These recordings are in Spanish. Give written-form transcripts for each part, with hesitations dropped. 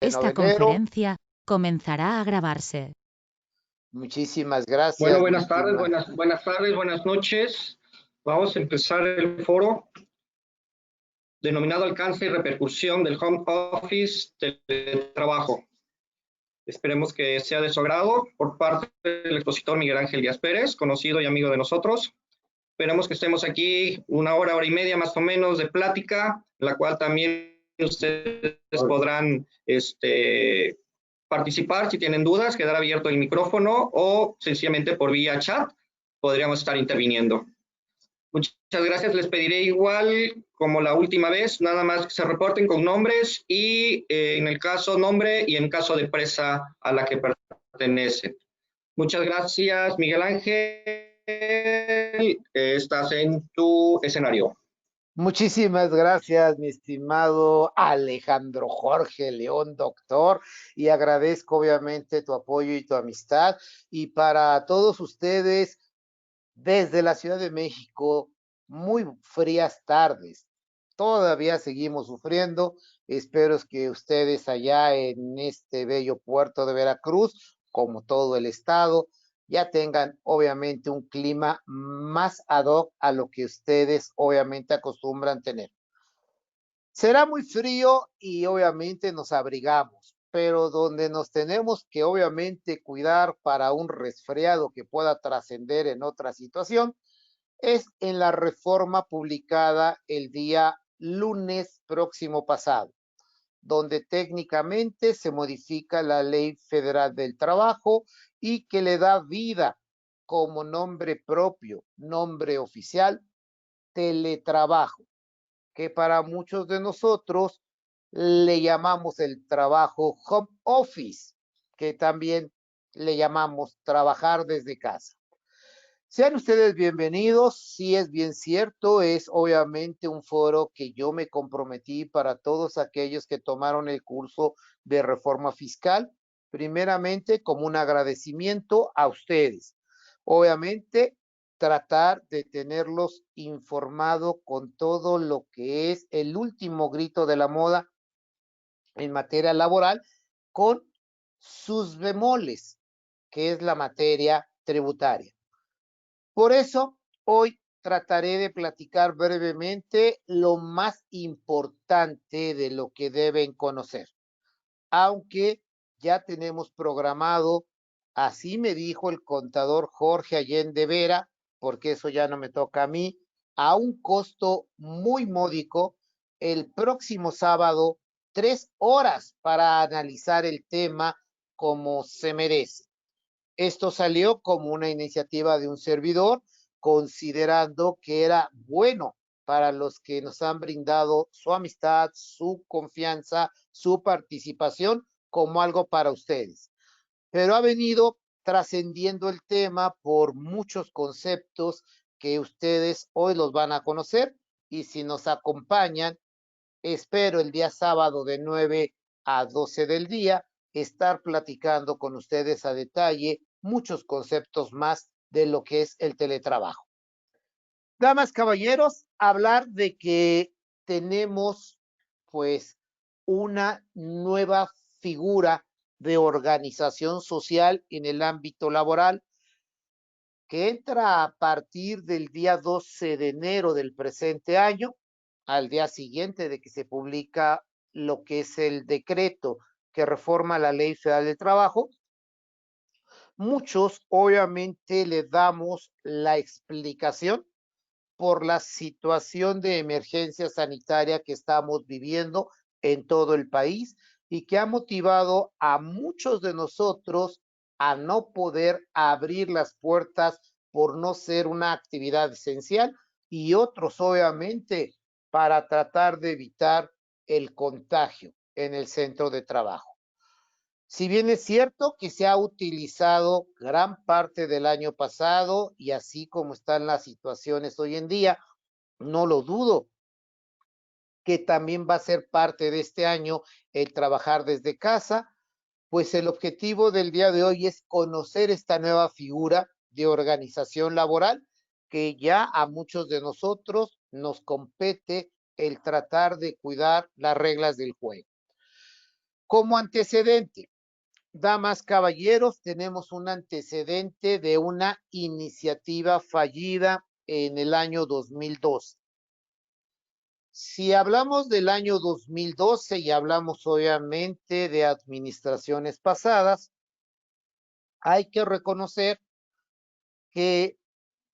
Esta novenero. conferencia comenzará a grabarse. Muchísimas Bueno, gracias, mi buenas tardes, estima. buenas tardes, buenas noches. Vamos a empezar el foro denominado Alcance y repercusión del home office del trabajo. Esperemos que sea de su agrado por parte del expositor Miguel Ángel Díaz Pérez, conocido y amigo de nosotros. Esperemos que estemos aquí una hora y media más o menos de plática, la cual también ustedes podrán participar si tienen dudas, quedará abierto el micrófono o sencillamente por vía chat podríamos estar interviniendo. Muchas gracias, les pediré igual como la última vez, nada más que se reporten con nombres y en el caso nombre y en caso de empresa a la que pertenecen. Muchas gracias, Miguel Ángel. Estás en tu escenario. Muchísimas gracias, mi estimado Alejandro Jorge León, doctor, y agradezco obviamente tu apoyo y tu amistad. Y para todos ustedes, desde la Ciudad de México, muy frías tardes. Todavía seguimos sufriendo. Espero que ustedes allá en este bello puerto de Veracruz, como todo el estado, ya tengan obviamente un clima más ad hoc a lo que ustedes obviamente acostumbran tener. Será muy frío y obviamente nos abrigamos, pero donde nos tenemos que obviamente cuidar para un resfriado que pueda trascender en otra situación es en la reforma publicada el día lunes próximo pasado, donde técnicamente se modifica la Ley Federal del Trabajo y que le da vida como nombre propio, nombre oficial, teletrabajo, que para muchos de nosotros le llamamos el trabajo home office, que también le llamamos trabajar desde casa. Sean ustedes bienvenidos, si es bien cierto, es obviamente un foro que yo me comprometí para todos aquellos que tomaron el curso de reforma fiscal, primeramente como un agradecimiento a ustedes. Obviamente, tratar de tenerlos informado con todo lo que es el último grito de la moda en materia laboral, con sus bemoles, que es la materia tributaria. Por eso, hoy trataré de platicar brevemente lo más importante de lo que deben conocer, aunque ya tenemos programado, así me dijo el contador Jorge Allende Vera, porque eso ya no me toca a mí, a un costo muy módico, el próximo sábado, 3 horas para analizar el tema como se merece. Esto salió como una iniciativa de un servidor, considerando que era bueno para los que nos han brindado su amistad, su confianza, su participación, como algo para ustedes. Pero ha venido trascendiendo el tema por muchos conceptos que ustedes hoy los van a conocer, y si nos acompañan, espero el día sábado de 9 a 12 del día estar platicando con ustedes a detalle muchos conceptos más de lo que es el teletrabajo. Damas, caballeros, hablar de que tenemos pues una nueva figura de organización social en el ámbito laboral que entra a partir del día 12 de enero del presente año, al día siguiente de que se publica lo que es el decreto que reforma la Ley Federal del Trabajo. Muchos obviamente le damos la explicación por la situación de emergencia sanitaria que estamos viviendo en todo el país y que ha motivado a muchos de nosotros a no poder abrir las puertas por no ser una actividad esencial, y otros obviamente para tratar de evitar el contagio en el centro de trabajo. Si bien es cierto que se ha utilizado gran parte del año pasado y así como están las situaciones hoy en día, no lo dudo que también va a ser parte de este año el trabajar desde casa, pues el objetivo del día de hoy es conocer esta nueva figura de organización laboral que ya a muchos de nosotros nos compete el tratar de cuidar las reglas del juego. Como antecedente, damas, caballeros, tenemos un antecedente de una iniciativa fallida en el año 2012. Si hablamos del año 2012 y hablamos obviamente de administraciones pasadas, hay que reconocer que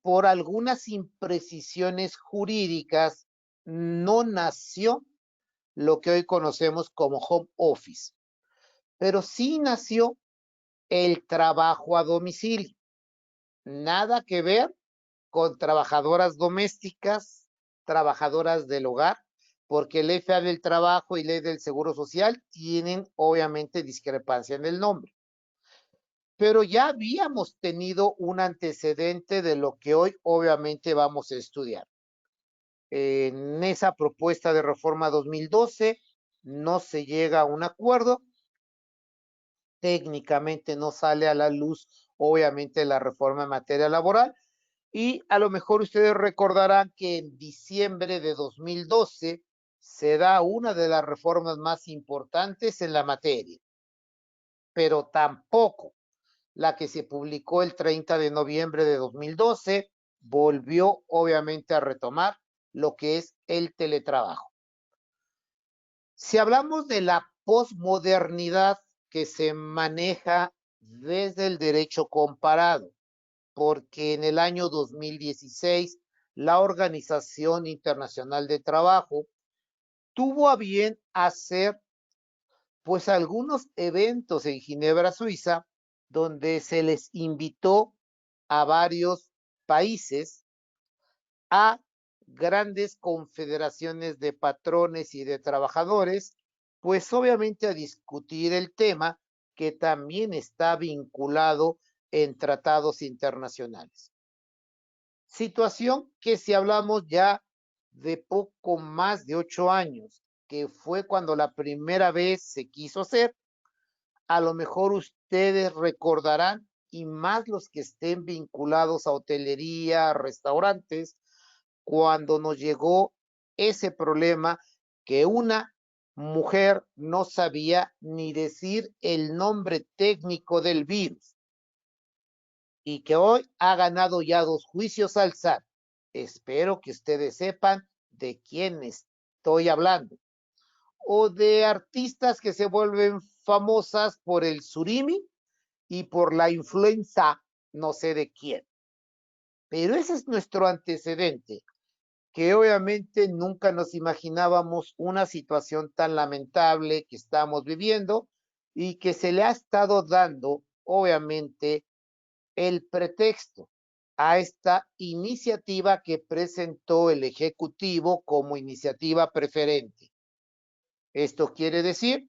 por algunas imprecisiones jurídicas no nació lo que hoy conocemos como home office, pero sí nació el trabajo a domicilio. Nada que ver con trabajadoras domésticas, trabajadoras del hogar, porque Ley Federal del Trabajo y Ley del Seguro Social tienen obviamente discrepancia en el nombre. Pero ya habíamos tenido un antecedente de lo que hoy obviamente vamos a estudiar. En esa propuesta de reforma 2012 no se llega a un acuerdo, técnicamente no sale a la luz obviamente la reforma en materia laboral, y a lo mejor ustedes recordarán que en diciembre de 2012 se da una de las reformas más importantes en la materia, pero tampoco la que se publicó el 30 de noviembre de 2012 volvió obviamente a retomar lo que es el teletrabajo. Si hablamos de la posmodernidad que se maneja desde el derecho comparado, porque en el año 2016 la Organización Internacional de Trabajo tuvo a bien hacer pues algunos eventos en Ginebra, Suiza, donde se les invitó a varios países, a grandes confederaciones de patrones y de trabajadores, pues obviamente a discutir el tema que también está vinculado en tratados internacionales. Situación que si hablamos ya de poco más de 8 años, que fue cuando la primera vez se quiso hacer, a lo mejor ustedes recordarán, y más los que estén vinculados a hotelería, restaurantes, cuando nos llegó ese problema que una mujer no sabía ni decir el nombre técnico del virus y que hoy ha ganado ya 2 juicios al SAT. Espero que ustedes sepan de quién estoy hablando. O de artistas que se vuelven famosas por el surimi y por la influenza, no sé de quién. Pero ese es nuestro antecedente, que obviamente nunca nos imaginábamos una situación tan lamentable que estamos viviendo y que se le ha estado dando, obviamente, el pretexto a esta iniciativa que presentó el Ejecutivo como iniciativa preferente. Esto quiere decir,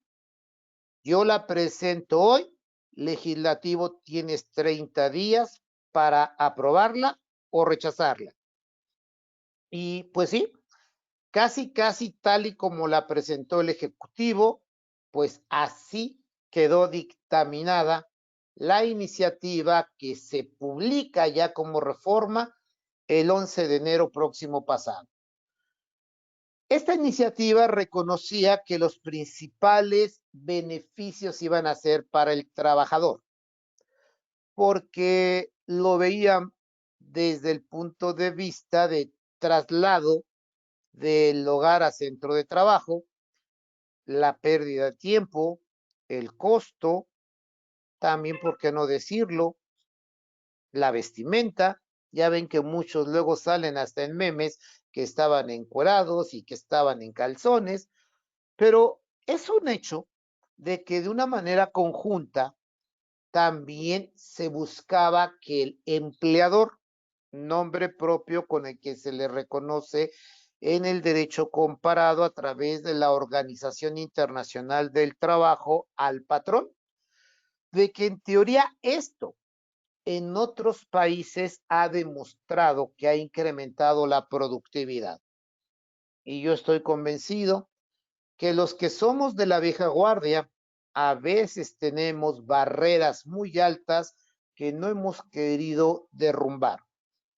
yo la presento hoy, legislativo tienes 30 días para aprobarla o rechazarla. Y pues sí, casi tal y como la presentó el Ejecutivo, pues así quedó dictaminada la iniciativa que se publica ya como reforma el 11 de enero próximo pasado. Esta iniciativa reconocía que los principales beneficios iban a ser para el trabajador, porque lo veían desde el punto de vista de traslado del hogar a centro de trabajo, la pérdida de tiempo, el costo, también, ¿por qué no decirlo? La vestimenta. Ya ven que muchos luego salen hasta en memes que estaban encuerados y que estaban en calzones, pero es un hecho de que de una manera conjunta también se buscaba que el empleador, nombre propio con el que se le reconoce en el derecho comparado a través de la Organización Internacional del Trabajo al patrón, de que en teoría esto en otros países ha demostrado que ha incrementado la productividad. Y yo estoy convencido que los que somos de la vieja guardia a veces tenemos barreras muy altas que no hemos querido derrumbar.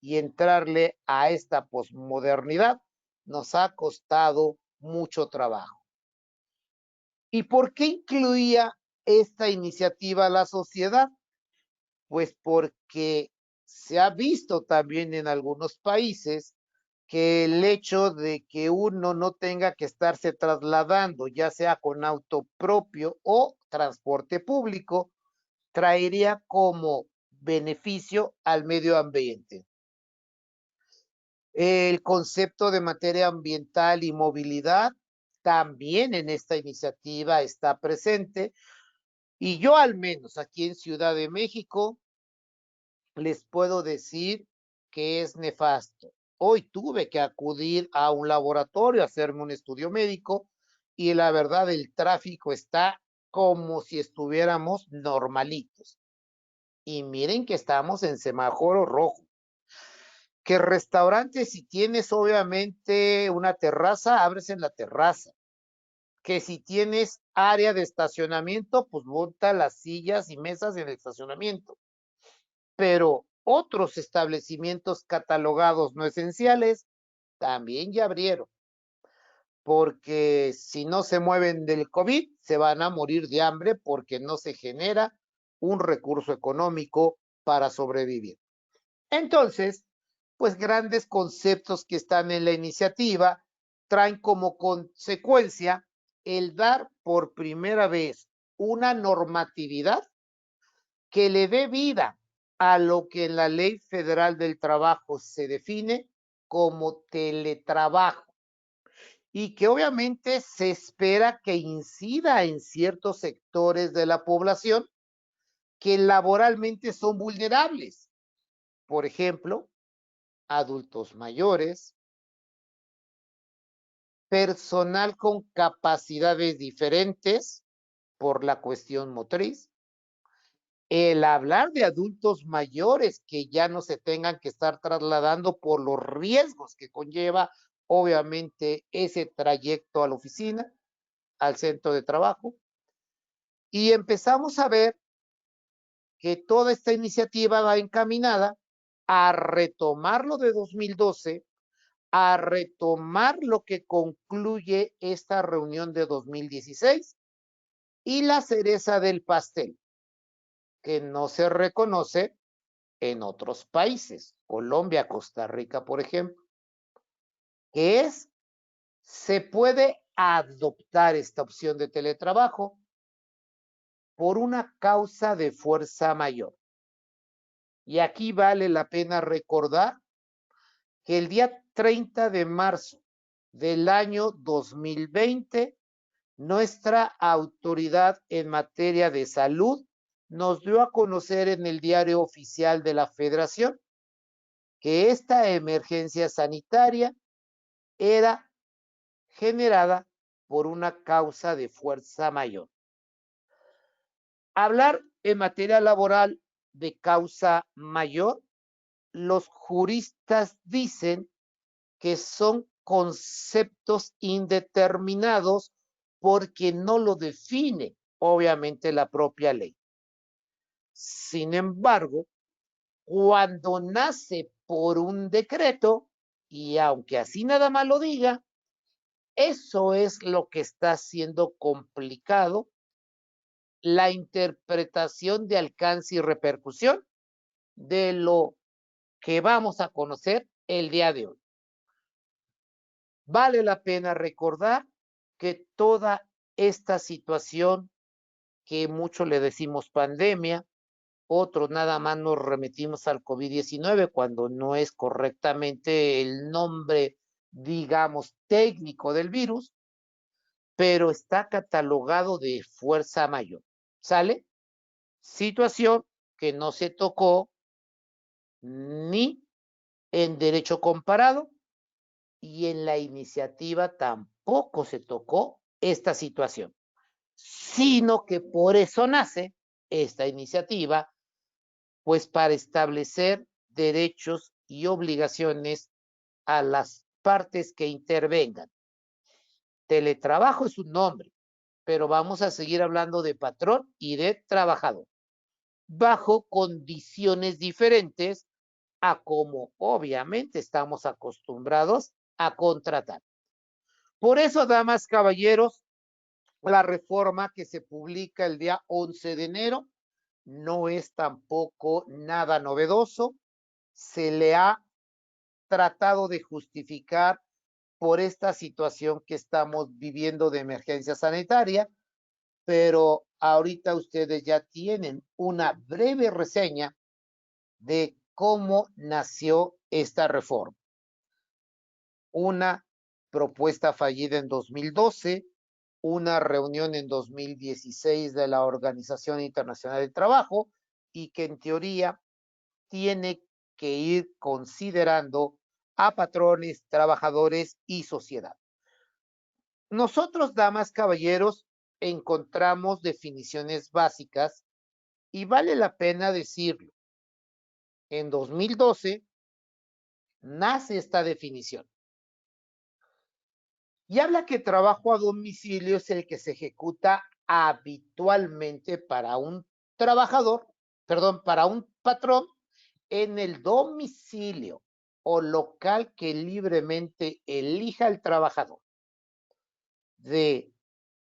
Y entrarle a esta posmodernidad nos ha costado mucho trabajo. ¿Y por qué incluía esta iniciativa a la sociedad? Pues porque se ha visto también en algunos países que el hecho de que uno no tenga que estarse trasladando, ya sea con auto propio o transporte público, traería como beneficio al medio ambiente. El concepto de materia ambiental y movilidad también en esta iniciativa está presente, y yo al menos aquí en Ciudad de México les puedo decir que es nefasto. Hoy tuve que acudir a un laboratorio a hacerme un estudio médico y la verdad el tráfico está como si estuviéramos normalitos. Y miren que estamos en semáforo rojo. Que restaurantes, si tienes obviamente una terraza, abres en la terraza. Que si tienes área de estacionamiento, pues monta las sillas y mesas en el estacionamiento. Pero otros establecimientos catalogados no esenciales también ya abrieron, porque si no se mueven del COVID, se van a morir de hambre porque no se genera un recurso económico para sobrevivir. Entonces, pues grandes conceptos que están en la iniciativa traen como consecuencia el dar por primera vez una normatividad que le dé vida a lo que en la Ley Federal del Trabajo se define como teletrabajo y que obviamente se espera que incida en ciertos sectores de la población que laboralmente son vulnerables. Por ejemplo, adultos mayores, personal con capacidades diferentes por la cuestión motriz, el hablar de adultos mayores que ya no se tengan que estar trasladando por los riesgos que conlleva, obviamente, ese trayecto a la oficina, al centro de trabajo. Y empezamos a ver que toda esta iniciativa va encaminada a retomar lo de 2012, a retomar lo que concluye esta reunión de 2016 y la cereza del pastel, que no se reconoce en otros países, Colombia, Costa Rica, por ejemplo, que es, se puede adoptar esta opción de teletrabajo por una causa de fuerza mayor. Y aquí vale la pena recordar que el día 30 de marzo del año 2020, nuestra autoridad en materia de salud nos dio a conocer en el diario oficial de la Federación que esta emergencia sanitaria era generada por una causa de fuerza mayor. Hablar en materia laboral de causa mayor, los juristas dicen que son conceptos indeterminados porque no lo define, obviamente, la propia ley. Sin embargo, cuando nace por un decreto, y aunque así nada más lo diga, eso es lo que está siendo complicado, la interpretación de alcance y repercusión de lo que vamos a conocer el día de hoy. Vale la pena recordar que toda esta situación, que muchos le decimos pandemia, otros nada más nos remitimos al COVID-19 cuando no es correctamente el nombre, digamos, técnico del virus, pero está catalogado de fuerza mayor. ¿Sale? Situación que no se tocó ni en derecho comparado y en la iniciativa tampoco se tocó esta situación, sino que por eso nace esta iniciativa, pues para establecer derechos y obligaciones a las partes que intervengan. Teletrabajo es un nombre, pero vamos a seguir hablando de patrón y de trabajador, bajo condiciones diferentes a como obviamente estamos acostumbrados a contratar. Por eso, damas, caballeros, La reforma que se publica el día 11 de enero no es tampoco nada novedoso. Se le ha tratado de justificar por esta situación que estamos viviendo de emergencia sanitaria, pero ahorita ustedes ya tienen una breve reseña de cómo nació esta reforma. Una propuesta fallida en 2012, una reunión en 2016 de la Organización Internacional del Trabajo y que en teoría tiene que ir considerando a patrones, trabajadores y sociedad. Nosotros, damas, caballeros, encontramos definiciones básicas y vale la pena decirlo. En 2012 nace esta definición y habla que trabajo a domicilio es el que se ejecuta habitualmente para un trabajador, para un patrón en el domicilio o local que libremente elija el trabajador. De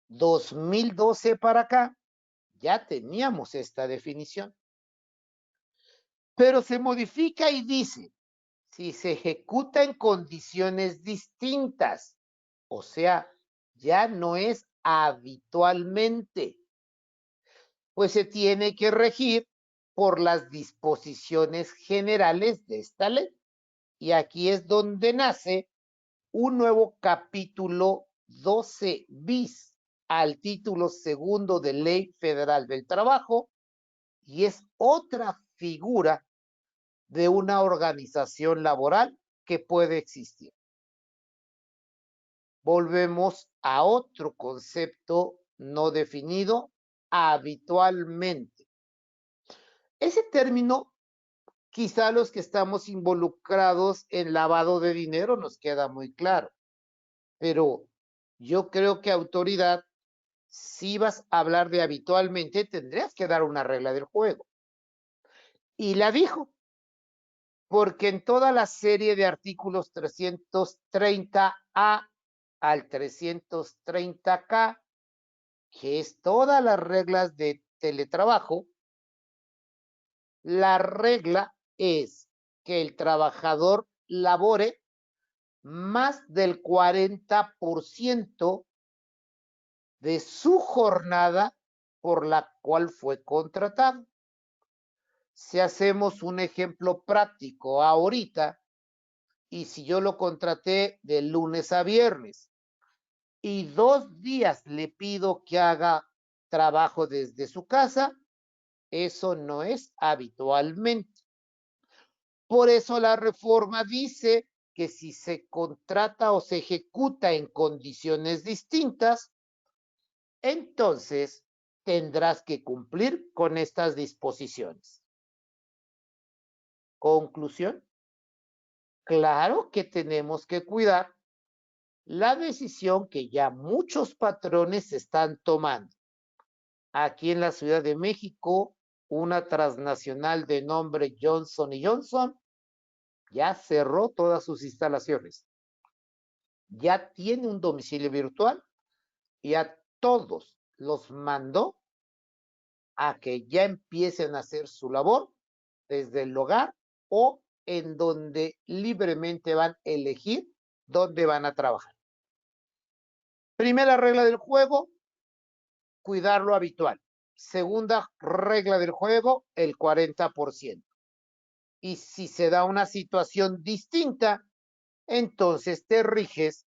2012 para acá ya teníamos esta definición, pero se modifica y dice, si se ejecuta en condiciones distintas, o sea, ya no es habitualmente, pues se tiene que regir por las disposiciones generales de esta ley. Y aquí es donde nace un nuevo capítulo 12 bis al título segundo de Ley Federal del Trabajo y es otra figura de una organización laboral que puede existir. Volvemos a otro concepto no definido habitualmente. Ese término, quizá los que estamos involucrados en lavado de dinero nos queda muy claro, pero yo creo que autoridad, si vas a hablar de habitualmente, tendrías que dar una regla del juego. Y la dijo, porque en toda la serie de artículos 330A al 330K, que es todas las reglas de teletrabajo, la regla es que el trabajador labore más del 40% de su jornada por la cual fue contratado. Si hacemos un ejemplo práctico ahorita, y si yo lo contraté de lunes a viernes y 2 días le pido que haga trabajo desde su casa, eso no es habitualmente. Por eso la reforma dice que si se contrata o se ejecuta en condiciones distintas, entonces tendrás que cumplir con estas disposiciones. Conclusión, claro que tenemos que cuidar la decisión que ya muchos patrones están tomando. Aquí en la Ciudad de México, una transnacional de nombre Johnson & Johnson ya cerró todas sus instalaciones. Ya tiene un domicilio virtual y a todos los mandó a que ya empiecen a hacer su labor desde el hogar o en donde libremente van a elegir dónde van a trabajar. Primera regla del juego, cuidar lo habitual. Segunda regla del juego, el 40%. Y si se da una situación distinta, entonces te riges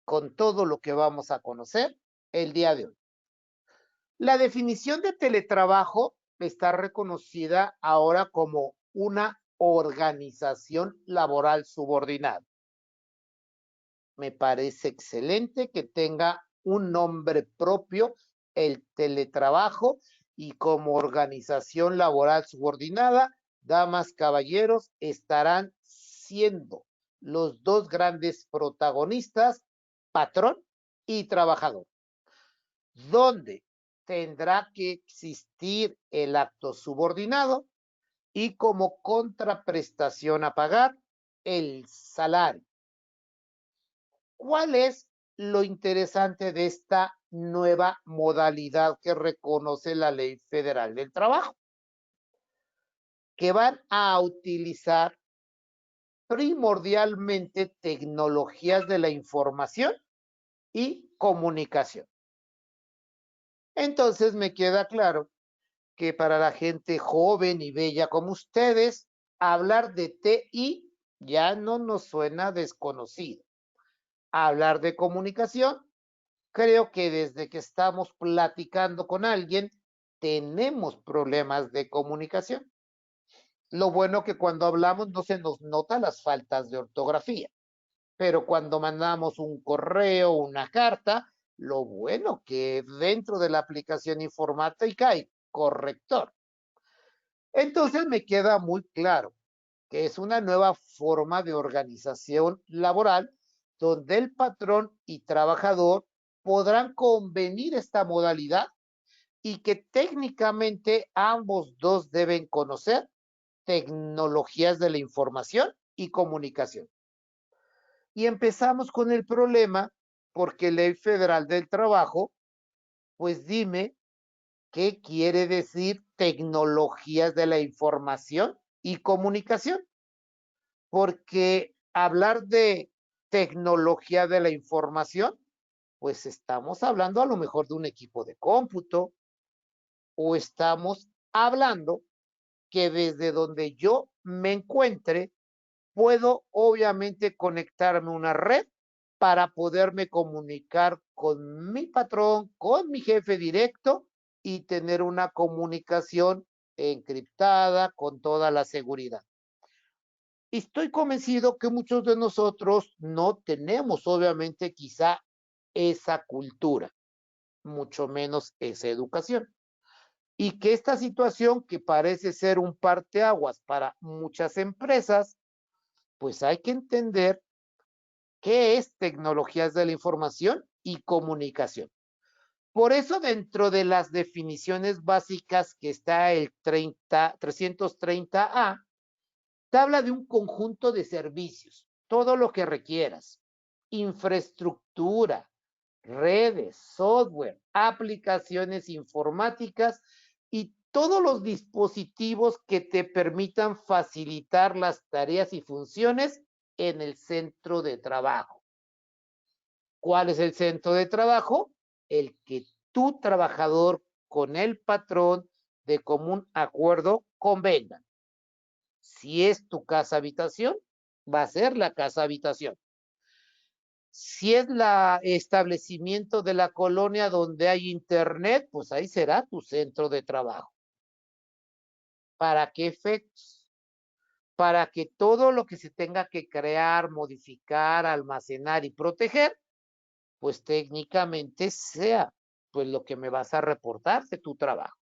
con todo lo que vamos a conocer el día de hoy. La definición de teletrabajo está reconocida ahora como una organización laboral subordinada. Me parece excelente que tenga un nombre propio el teletrabajo y como organización laboral subordinada, damas, caballeros, estarán siendo los dos grandes protagonistas, patrón y trabajador, donde tendrá que existir el acto subordinado y como contraprestación a pagar el salario. ¿Cuál es lo interesante de esta nueva modalidad que reconoce la Ley Federal del Trabajo, que van a utilizar primordialmente tecnologías de la información y comunicación. Entonces me queda claro que para la gente joven y bella como ustedes, hablar de TI ya no nos suena desconocido. Hablar de comunicación, creo que desde que estamos platicando con alguien, tenemos problemas de comunicación. Lo bueno que cuando hablamos no se nos nota las faltas de ortografía, pero cuando mandamos un correo, una carta, lo bueno que dentro de la aplicación informática hay corrector. Entonces me queda muy claro que es una nueva forma de organización laboral donde el patrón y trabajador podrán convenir esta modalidad y que técnicamente ambos dos deben conocer tecnologías de la información y comunicación. Y empezamos con el problema porque Ley Federal del Trabajo, pues dime, ¿qué quiere decir tecnologías de la información y comunicación? Porque hablar de tecnología de la información, pues estamos hablando a lo mejor de un equipo de cómputo o estamos hablando que desde donde yo me encuentre, puedo obviamente conectarme a una red para poderme comunicar con mi patrón, con mi jefe directo y tener una comunicación encriptada con toda la seguridad. Y estoy convencido que muchos de nosotros no tenemos obviamente quizá esa cultura, mucho menos esa educación. Y que esta situación que parece ser un parteaguas para muchas empresas, pues hay que entender qué es tecnologías de la información y comunicación. Por eso dentro de las definiciones básicas que está el 330A, te habla de un conjunto de servicios, todo lo que requieras, infraestructura, redes, software, aplicaciones informáticas y todos los dispositivos que te permitan facilitar las tareas y funciones en el centro de trabajo. ¿Cuál es el centro de trabajo? El que tu trabajador con el patrón de común acuerdo convengan. Si es tu casa habitación, va a ser la casa habitación. Si es el establecimiento de la colonia donde hay internet, pues ahí será tu centro de trabajo. ¿Para qué efectos? Para que todo lo que se tenga que crear, modificar, almacenar y proteger, pues técnicamente sea pues lo que me vas a reportar de tu trabajo.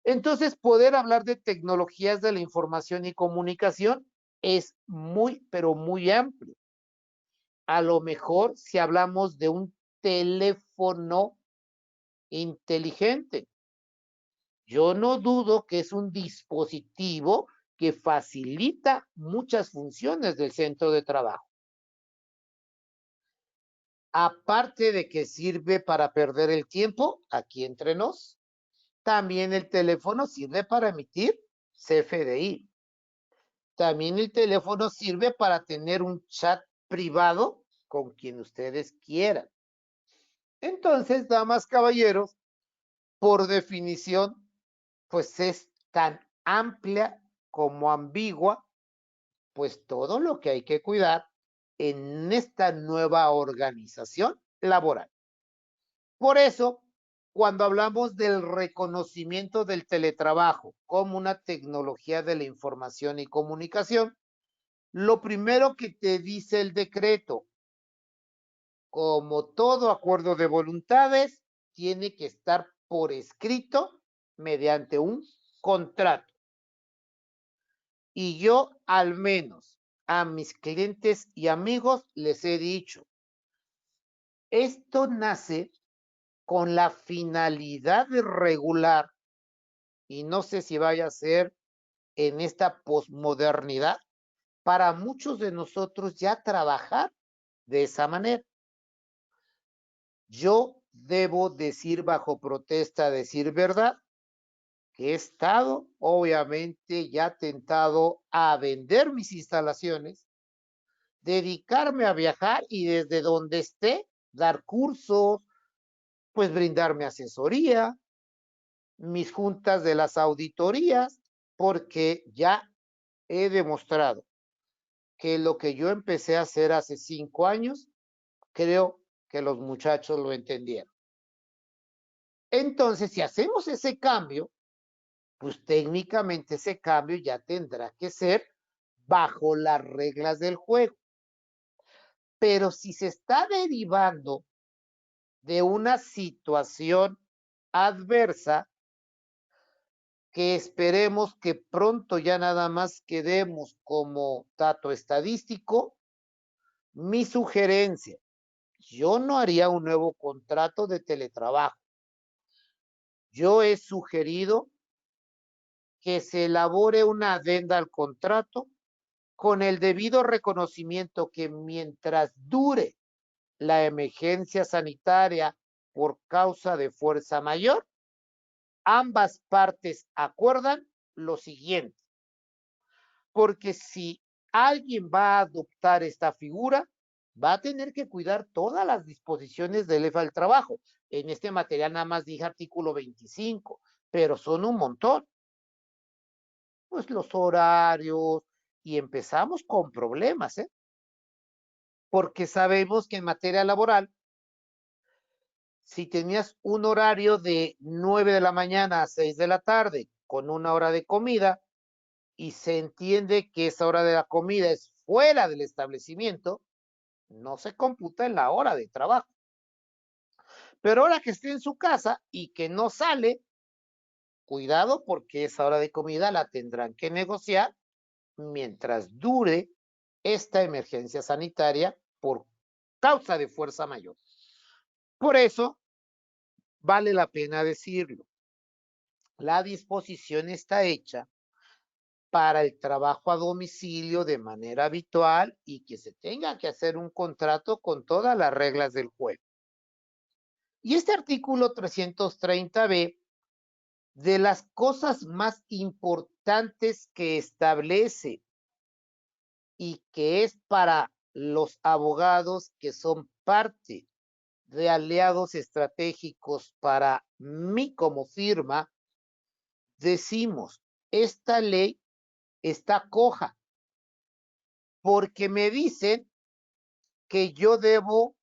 Entonces, poder hablar de tecnologías de la información y comunicación es muy, pero muy amplio. A lo mejor si hablamos de un teléfono inteligente, yo no dudo que es un dispositivo que facilita muchas funciones del centro de trabajo. Aparte de que sirve para perder el tiempo, aquí entre nos, también el teléfono sirve para emitir CFDI. También el teléfono sirve para tener un chat privado con quien ustedes quieran. Entonces, damas, caballeros, por definición, pues es tan amplia como ambigua, pues todo lo que hay que cuidar en esta nueva organización laboral. Por eso, cuando hablamos del reconocimiento del teletrabajo como una tecnología de la información y comunicación, lo primero que te dice el decreto, como todo acuerdo de voluntades, tiene que estar por escrito mediante un contrato. Y yo al menos a mis clientes y amigos les he dicho, esto nace con la finalidad de regular, y no sé si vaya a ser en esta posmodernidad, para muchos de nosotros ya trabajar de esa manera. Yo debo decir bajo protesta, decir verdad, que he estado obviamente ya tentado a vender mis instalaciones, dedicarme a viajar y desde donde esté dar cursos, pues brindarme asesoría, mis juntas de las auditorías, porque ya he demostrado que lo que yo empecé a hacer hace 5 años, creo que los muchachos lo entendieron. Entonces, si hacemos ese cambio, pues técnicamente ese cambio ya tendrá que ser bajo las reglas del juego. Pero si se está derivando de una situación adversa, que esperemos que pronto ya nada más quedemos como dato estadístico, mi sugerencia, yo no haría un nuevo contrato de teletrabajo. Yo he sugerido que se elabore una adenda al contrato con el debido reconocimiento que mientras dure la emergencia sanitaria por causa de fuerza mayor, ambas partes acuerdan lo siguiente, porque si alguien va a adoptar esta figura, va a tener que cuidar todas las disposiciones del EFA del trabajo. En este material nada más dije artículo 25, pero son un montón. Pues los horarios, y empezamos con problemas, ¿eh? Porque sabemos que en materia laboral, si tenías un horario de 9 de la mañana a 6 de la tarde con una hora de comida, y se entiende que esa hora de la comida es fuera del establecimiento, no se computa en la hora de trabajo. Pero ahora que esté en su casa y que no sale, cuidado porque esa hora de comida la tendrán que negociar mientras dure esta emergencia sanitaria por causa de fuerza mayor. Por eso, vale la pena decirlo, la disposición está hecha para el trabajo a domicilio de manera habitual y que se tenga que hacer un contrato con todas las reglas del juego. Y este artículo 330b, de las cosas más importantes que establece y que es para los abogados que son parte de aliados estratégicos para mí como firma, decimos, esta ley está coja, porque me dicen que yo debo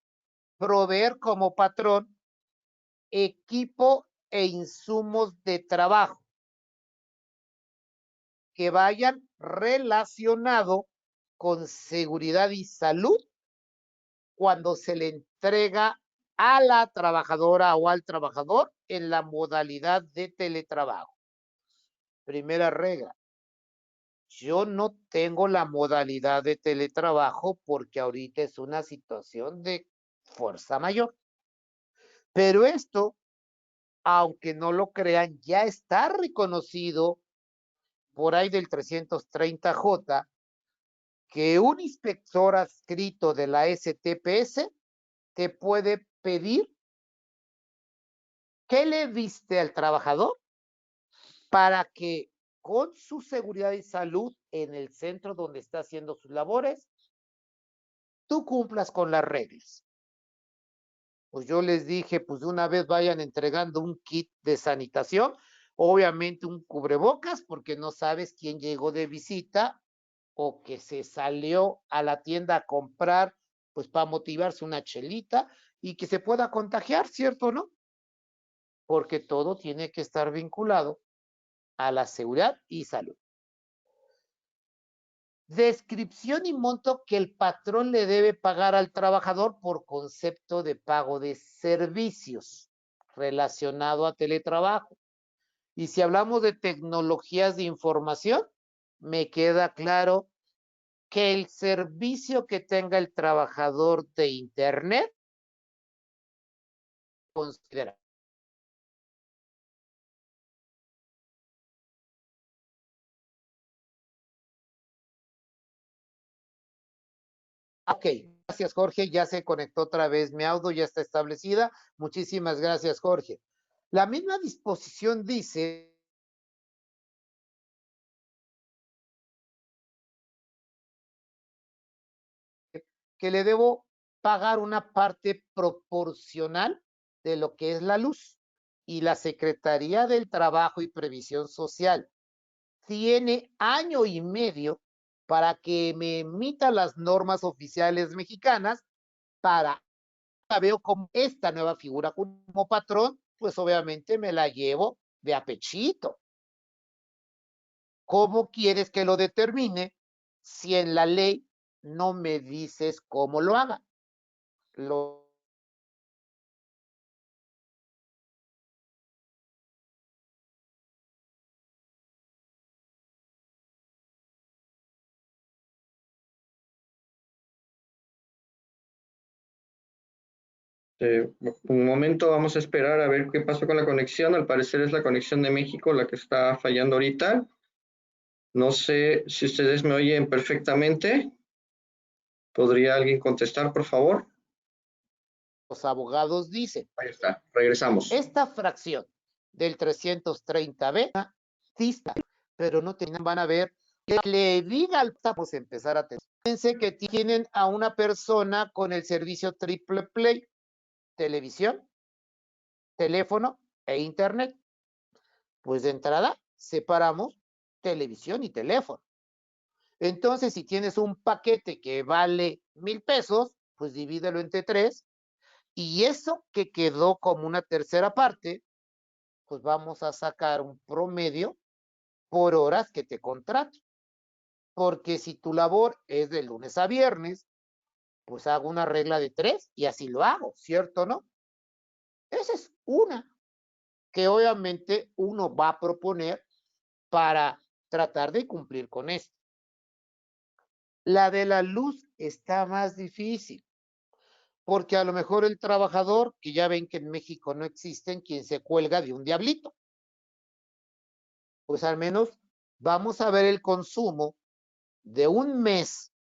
proveer como patrón equipo e insumos de trabajo que vayan relacionado con seguridad y salud cuando se le entrega a la trabajadora o al trabajador en la modalidad de teletrabajo. Primera regla, yo no tengo la modalidad de teletrabajo porque ahorita es una situación de fuerza mayor. Pero esto, aunque no lo crean, ya está reconocido por ahí del 330J que un inspector adscrito de la STPS te puede pedir qué le viste al trabajador para que con su seguridad y salud en el centro donde está haciendo sus labores, tú cumplas con las reglas. Pues yo les dije, pues de una vez vayan entregando un kit de sanitación, obviamente un cubrebocas, porque no sabes quién llegó de visita o que se salió a la tienda a comprar, pues para motivarse una chelita y que se pueda contagiar, ¿cierto o no? Porque todo tiene que estar vinculado a la seguridad y salud. Descripción y monto que el patrón le debe pagar al trabajador por concepto de pago de servicios relacionado a teletrabajo. Y si hablamos de tecnologías de información, me queda claro que el servicio que tenga el trabajador de Internet considera. Ok, Gracias, Jorge. Ya se conectó otra vez mi audio, ya está establecida. Muchísimas gracias, Jorge. La misma disposición dice que le debo pagar una parte proporcional de lo que es la luz. Y la Secretaría del Trabajo y Previsión Social tiene año y medio para que me emita las normas oficiales mexicanas para veo como esta nueva figura como patrón, pues obviamente me la llevo de apechito. ¿Cómo quieres que lo determine si en la ley no me dices cómo lo haga? Lo Un momento, vamos a esperar a ver qué pasó con la conexión. Al parecer es la conexión de México la que está fallando ahorita. No sé si ustedes me oyen perfectamente. ¿Podría alguien contestar, por favor? los abogados dicen, Ahí está, regresamos. esta fracción del 330B, pero no van a ver que le diga al vamos a empezar a tener. Fíjense que tienen a una persona con el servicio Triple Play, televisión, teléfono e internet. Pues de entrada separamos televisión y teléfono. Entonces, si tienes un paquete que vale 1,000 pesos, pues divídelo entre 3 y eso que quedó como una tercera parte, pues vamos a sacar un promedio por horas que te contrato. Porque si tu labor es de lunes a viernes, pues hago una regla de 3 y así lo hago, ¿cierto o no? Esa es una que obviamente uno va a proponer para tratar de cumplir con esto. La de la luz está más difícil, porque a lo mejor el trabajador, que ya ven que en México no existen quien se cuelga de un diablito, pues al menos vamos a ver el consumo de un mes,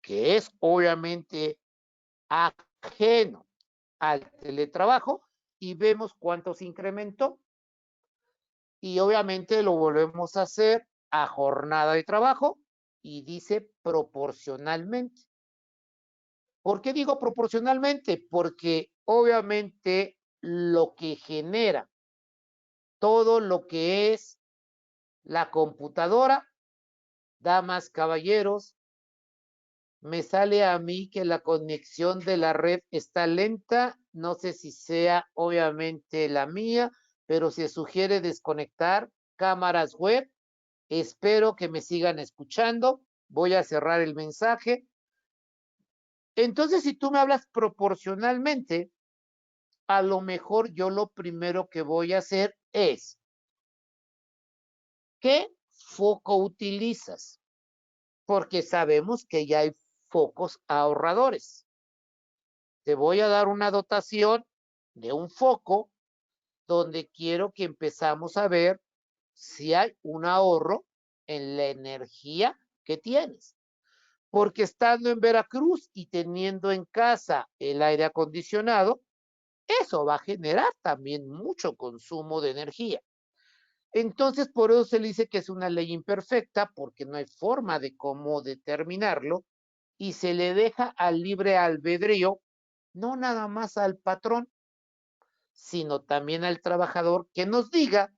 que es obviamente ajeno al teletrabajo, y vemos cuánto se incrementó. Y obviamente lo volvemos a hacer a jornada de trabajo y dice proporcionalmente. ¿Por qué digo proporcionalmente? Porque obviamente lo que genera todo lo que es la computadora, damas, caballeros, me sale a mí que la conexión de la red está lenta, no sé si sea obviamente la mía, pero se sugiere desconectar cámaras web. Espero que me sigan escuchando. Voy a cerrar el mensaje. Entonces, si tú me hablas proporcionalmente, a lo mejor yo lo primero que voy a hacer es, ¿qué foco utilizas? Porque sabemos que ya hay focos ahorradores. Te voy a dar una dotación de un foco donde quiero que empezamos a ver si hay un ahorro en la energía que tienes. Porque estando en Veracruz y teniendo en casa el aire acondicionado, eso va a generar también mucho consumo de energía. Entonces, por eso se le dice que es una ley imperfecta, porque no hay forma de cómo determinarlo, y se le deja al libre albedrío, no nada más al patrón, sino también al trabajador, que nos diga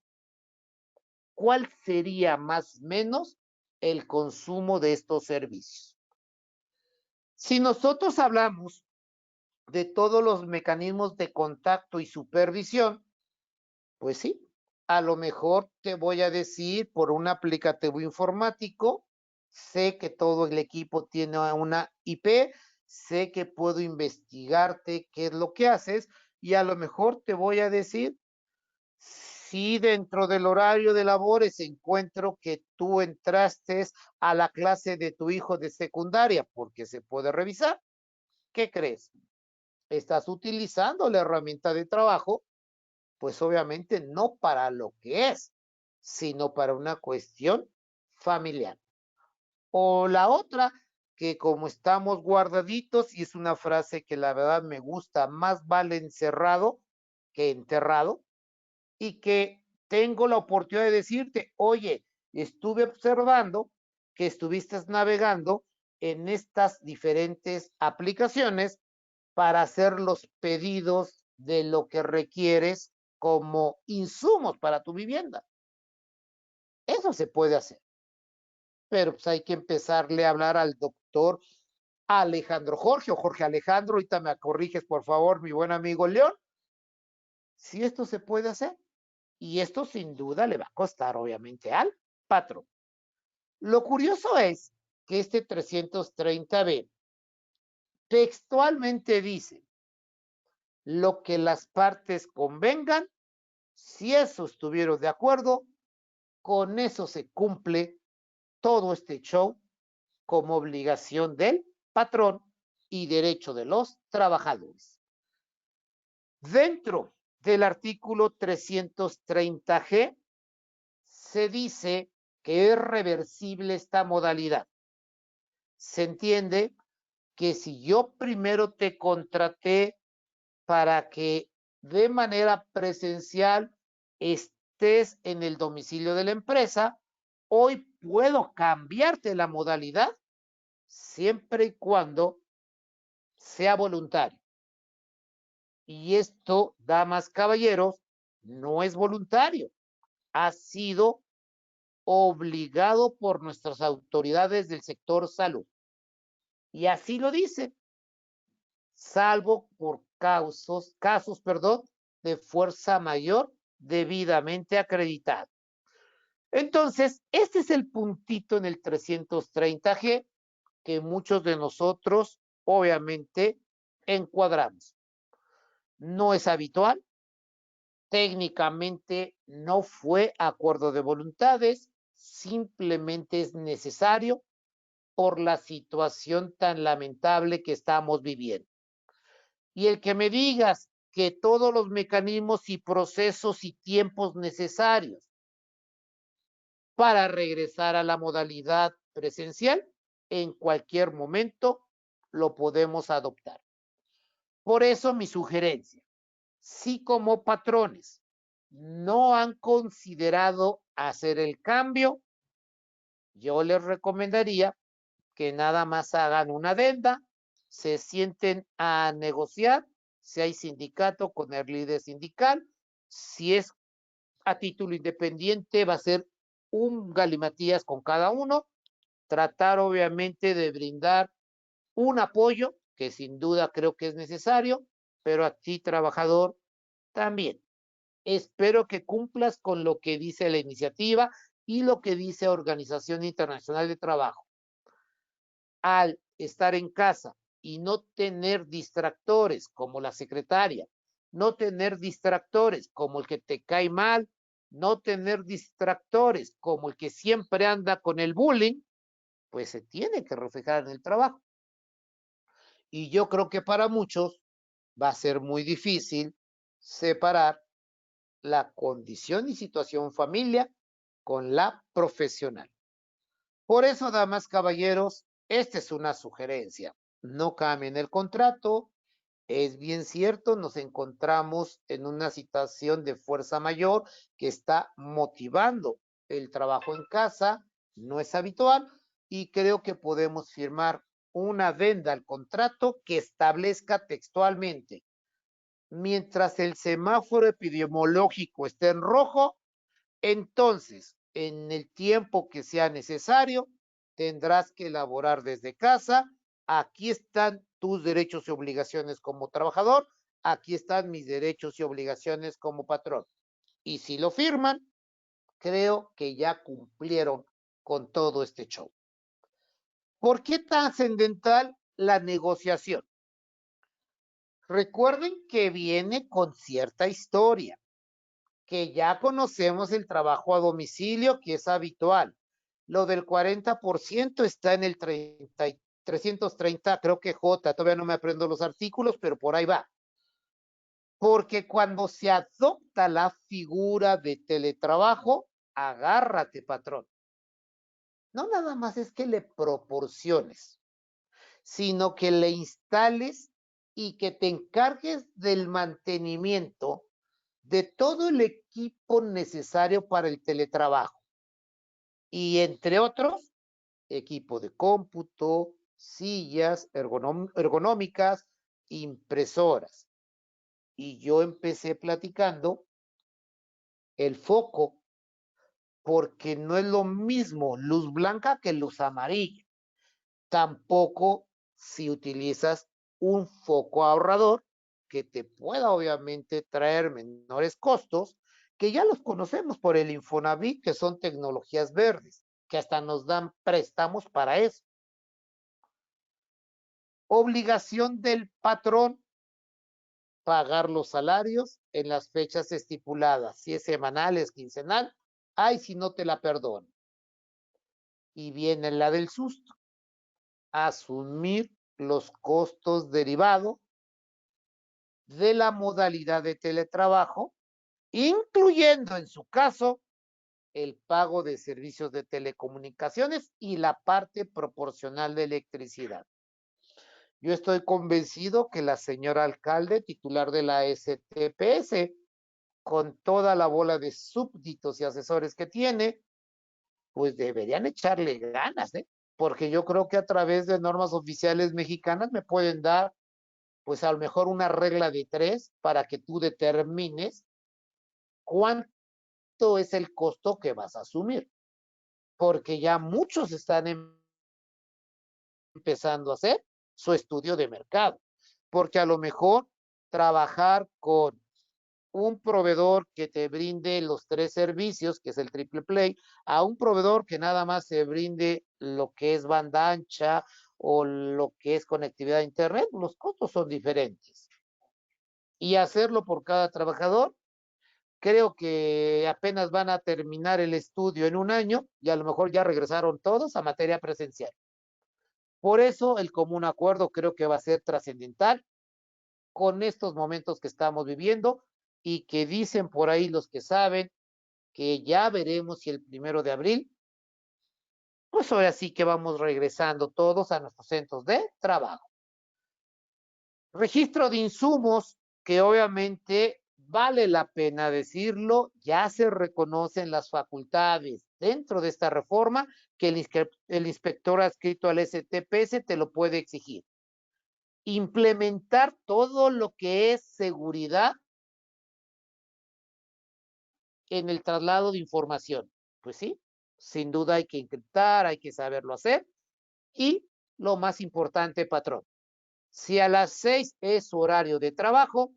cuál sería más o menos el consumo de estos servicios. Si nosotros hablamos de todos los mecanismos de contacto y supervisión, pues sí, a lo mejor te voy a decir por un aplicativo informático, sé que todo el equipo tiene una IP, sé que puedo investigarte qué es lo que haces y a lo mejor te voy a decir si dentro del horario de labores encuentro que tú entraste a la clase de tu hijo de secundaria, porque se puede revisar. ¿Qué crees? Estás utilizando la herramienta de trabajo, pues obviamente no para lo que es, sino para una cuestión familiar. O la otra, que como estamos guardaditos, y es una frase que la verdad me gusta, más vale encerrado que enterrado, y que tengo la oportunidad de decirte, oye, estuve observando que estuviste navegando en estas diferentes aplicaciones para hacer los pedidos de lo que requieres como insumos para tu vivienda. Eso se puede hacer, pero pues hay que empezarle a hablar al doctor Alejandro Jorge o Jorge Alejandro, ahorita me corriges por favor, mi buen amigo León, si esto se puede hacer. Y esto sin duda le va a costar obviamente al patrón. Lo curioso es que este 330B textualmente dice lo que las partes convengan, si eso estuvieron de acuerdo, con eso se cumple todo este show como obligación del patrón y derecho de los trabajadores. Dentro del artículo 330G se dice que es reversible esta modalidad. Se entiende que si yo primero te contraté para que de manera presencial estés en el domicilio de la empresa, hoy puedo cambiarte la modalidad siempre y cuando sea voluntario. Y esto, damas, caballeros, no es voluntario. Ha sido obligado por nuestras autoridades del sector salud. Y así lo dice, salvo por casos, de fuerza mayor debidamente acreditado. Entonces, este es el puntito en el 330G que muchos de nosotros obviamente encuadramos. No es habitual, técnicamente no fue acuerdo de voluntades, simplemente es necesario por la situación tan lamentable que estamos viviendo. Y el que me digas que todos los mecanismos y procesos y tiempos necesarios para regresar a la modalidad presencial, en cualquier momento lo podemos adoptar. Por eso mi sugerencia, si como patrones no han considerado hacer el cambio, yo les recomendaría que nada más hagan una adenda, se sienten a negociar, si hay sindicato con el líder sindical, si es a título independiente va a ser un galimatías con cada uno, tratar obviamente de brindar un apoyo que sin duda creo que es necesario, pero a ti trabajador también. Espero que cumplas con lo que dice la iniciativa y lo que dice Organización Internacional de Trabajo. Al estar en casa y no tener distractores como la secretaria, no tener distractores como el que te cae mal, no tener distractores como el que siempre anda con el bullying, pues se tiene que reflejar en el trabajo. Y yo creo que para muchos va a ser muy difícil separar la condición y situación familiar con la profesional. Por eso, damas, caballeros, esta es una sugerencia. No cambien el contrato. Es bien cierto, nos encontramos en una situación de fuerza mayor que está motivando el trabajo en casa. No es habitual y creo que podemos firmar una adenda al contrato que establezca textualmente: mientras el semáforo epidemiológico esté en rojo, entonces, en el tiempo que sea necesario, tendrás que elaborar desde casa. Aquí están tus derechos y obligaciones como trabajador, aquí están mis derechos y obligaciones como patrón. Y si lo firman, creo que ya cumplieron con todo este show. ¿Por qué trascendental la negociación? Recuerden que viene con cierta historia, que ya conocemos el trabajo a domicilio, que es habitual. Lo del 40% está en el 330, creo que J, todavía no me aprendo los artículos, pero por ahí va. Porque cuando se adopta la figura de teletrabajo, agárrate, patrón. No nada más es que le proporciones sino que le instales y que te encargues del mantenimiento de todo el equipo necesario para el teletrabajo. Y entre otros, equipo de cómputo, sillas ergonómicas, impresoras. Y yo empecé platicando el foco, porque no es lo mismo luz blanca que luz amarilla. Tampoco si utilizas un foco ahorrador que te pueda obviamente traer menores costos, que ya los conocemos por el Infonavit, que son tecnologías verdes, que hasta nos dan préstamos para eso. Obligación del patrón, pagar los salarios en las fechas estipuladas, si es semanal, es quincenal, ay, si no te la perdono. Y viene la del susto, asumir los costos derivados de la modalidad de teletrabajo, incluyendo en su caso el pago de servicios de telecomunicaciones y la parte proporcional de electricidad. Yo estoy convencido que la señora alcalde, titular de la STPS, con toda la bola de súbditos y asesores que tiene, pues deberían echarle ganas, ¿eh? Porque yo creo que a través de normas oficiales mexicanas me pueden dar, pues a lo mejor una regla de 3 para que tú determines cuánto es el costo que vas a asumir. Porque ya muchos están empezando a hacer su estudio de mercado. Porque a lo mejor trabajar con un proveedor que te brinde los 3 servicios, que es el triple play, a un proveedor que nada más se brinde lo que es banda ancha o lo que es conectividad a internet, los costos son diferentes. Y hacerlo por cada trabajador, creo que apenas van a terminar el estudio en un año y a lo mejor ya regresaron todos a materia presencial. Por eso el común acuerdo creo que va a ser trascendental con estos momentos que estamos viviendo y que dicen por ahí los que saben que ya veremos si el 1 de abril, pues ahora sí que vamos regresando todos a nuestros centros de trabajo. Registro de insumos, que obviamente vale la pena decirlo, ya se reconocen las facultades dentro de esta reforma que el inspector adscrito al STPS te lo puede exigir. Implementar todo lo que es seguridad en el traslado de información. Pues sí, sin duda hay que encriptar, hay que saberlo hacer. Y lo más importante, patrón, si a las 6 es su horario de trabajo,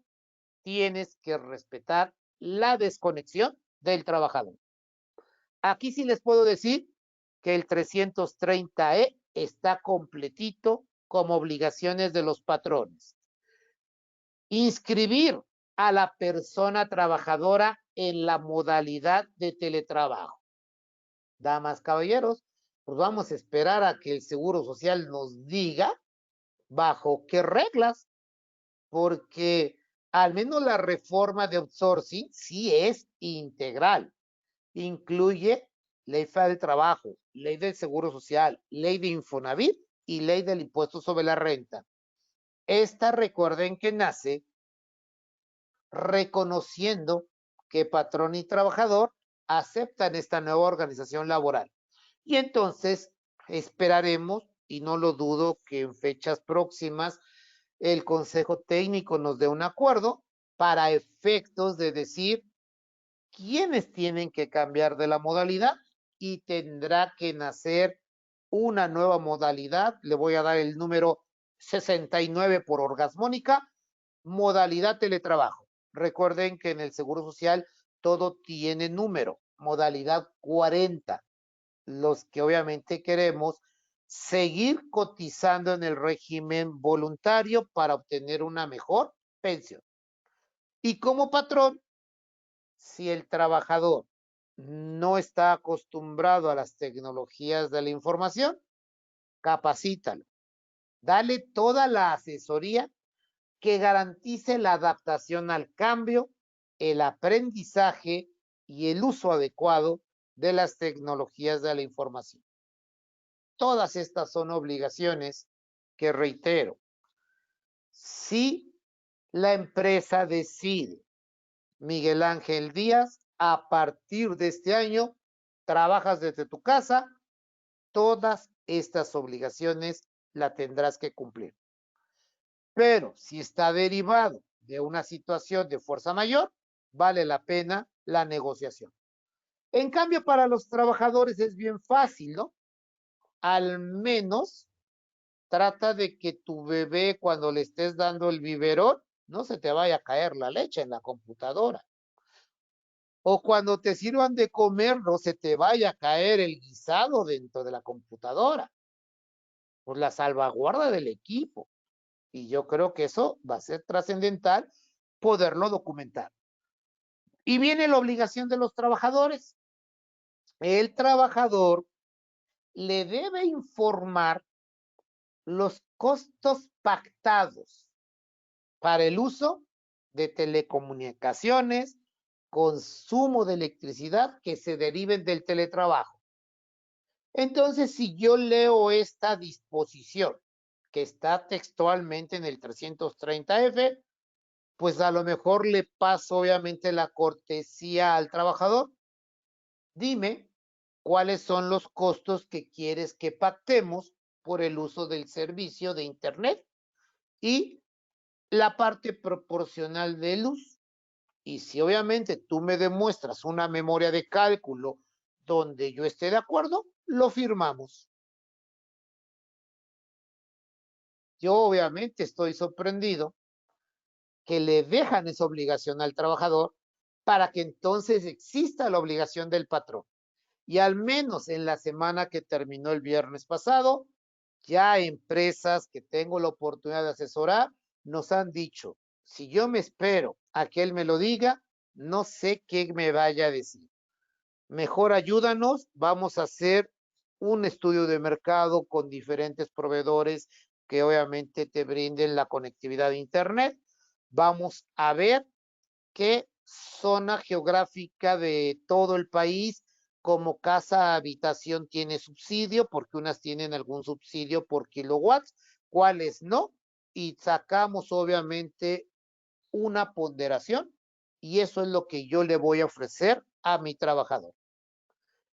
tienes que respetar la desconexión del trabajador. Aquí sí les puedo decir que el 330E está completito como obligaciones de los patrones. Inscribir a la persona trabajadora en la modalidad de teletrabajo. Damas, caballeros, pues vamos a esperar a que el Seguro Social nos diga bajo qué reglas, porque al menos la reforma de outsourcing sí es integral. Incluye ley federal del trabajo, ley del Seguro Social, ley de Infonavit y ley del impuesto sobre la renta. Esta, recuerden que nace reconociendo que patrón y trabajador aceptan esta nueva organización laboral. Y entonces esperaremos, y no lo dudo, que en fechas próximas el Consejo Técnico nos dé un acuerdo para efectos de decir quiénes tienen que cambiar de la modalidad y tendrá que nacer una nueva modalidad. Le voy a dar el número 69 por orgasmónica, modalidad teletrabajo. Recuerden que en el Seguro Social todo tiene número, modalidad 40. Los que obviamente queremos seguir cotizando en el régimen voluntario para obtener una mejor pensión. Y como patrón, si el trabajador no está acostumbrado a las tecnologías de la información, capacítalo. Dale toda la asesoría que garantice la adaptación al cambio, el aprendizaje y el uso adecuado de las tecnologías de la información. Todas estas son obligaciones que reitero, si la empresa decide, Miguel Ángel Díaz, a partir de este año, trabajas desde tu casa, todas estas obligaciones las tendrás que cumplir. Pero si está derivado de una situación de fuerza mayor, vale la pena la negociación. En cambio, para los trabajadores es bien fácil, ¿no? Al menos trata de que tu bebé, cuando le estés dando el biberón, no se te vaya a caer la leche en la computadora. O cuando te sirvan de comer, no se te vaya a caer el guisado dentro de la computadora. Por la salvaguarda del equipo. Y yo creo que eso va a ser trascendental poderlo documentar. Y viene la obligación de los trabajadores. El trabajador le debe informar los costos pactados para el uso de telecomunicaciones, consumo de electricidad que se deriven del teletrabajo. Entonces, si yo leo esta disposición que está textualmente en el 330F, pues a lo mejor le paso obviamente la cortesía al trabajador. Dime cuáles son los costos que quieres que pactemos por el uso del servicio de Internet y la parte proporcional de luz. Y si obviamente tú me demuestras una memoria de cálculo donde yo esté de acuerdo, lo firmamos. Yo obviamente estoy sorprendido que le dejan esa obligación al trabajador para que entonces exista la obligación del patrón. Y al menos en la semana que terminó el viernes pasado, ya empresas que tengo la oportunidad de asesorar nos han dicho, si yo me espero a que él me lo diga, no sé qué me vaya a decir. Mejor ayúdanos, vamos a hacer un estudio de mercado con diferentes proveedores que obviamente te brinden la conectividad de Internet. Vamos a ver qué zona geográfica de todo el país como casa habitación tiene subsidio, porque unas tienen algún subsidio por kilowatts, cuáles no, y sacamos obviamente una ponderación y eso es lo que yo le voy a ofrecer a mi trabajador.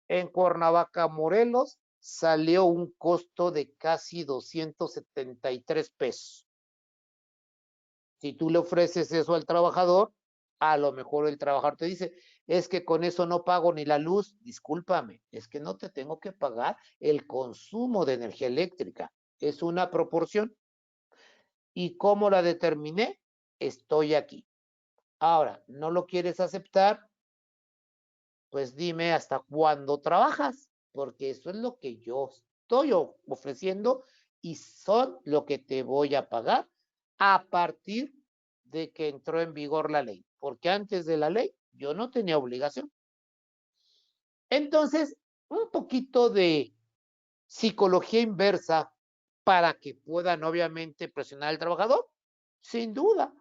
En Cuernavaca, Morelos, salió un costo de casi 273 pesos. Si tú le ofreces eso al trabajador, a lo mejor el trabajador te dice, es que con eso no pago ni la luz. Discúlpame, es que no te tengo que pagar el consumo de energía eléctrica. Es una proporción. ¿Y cómo la determiné? Estoy aquí. Ahora, ¿no lo quieres aceptar? Pues dime hasta cuándo trabajas, porque eso es lo que yo estoy ofreciendo y son lo que te voy a pagar a partir de que entró en vigor la ley, porque antes de la ley yo no tenía obligación. Entonces, un poquito de psicología inversa para que puedan obviamente presionar al trabajador, sin duda,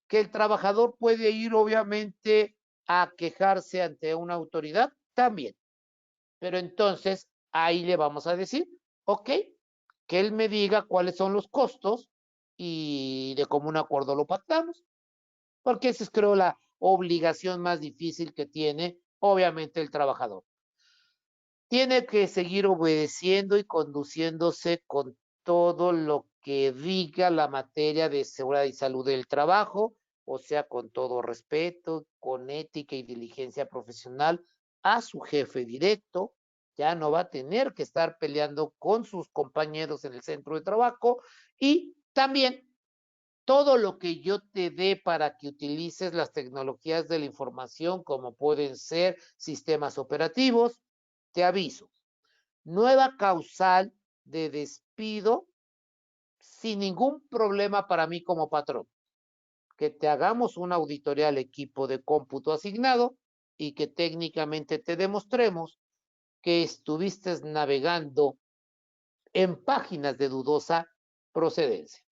que el trabajador puede ir obviamente a quejarse ante una autoridad también. Pero entonces ahí le vamos a decir, ok, que él me diga cuáles son los costos y de común acuerdo lo pactamos. Porque esa es, creo, la obligación más difícil que tiene, obviamente, el trabajador. Tiene que seguir obedeciendo y conduciéndose con todo lo que diga la materia de seguridad y salud del trabajo, o sea, con todo respeto, con ética y diligencia profesional a su jefe directo. Ya no va a tener que estar peleando con sus compañeros en el centro de trabajo y también todo lo que yo te dé para que utilices las tecnologías de la información, como pueden ser sistemas operativos, te aviso. Nueva causal de despido sin ningún problema para mí como patrón. Que te hagamos una auditoría al equipo de cómputo asignado y que técnicamente te demostremos que estuviste navegando en páginas de dudosa procedencia.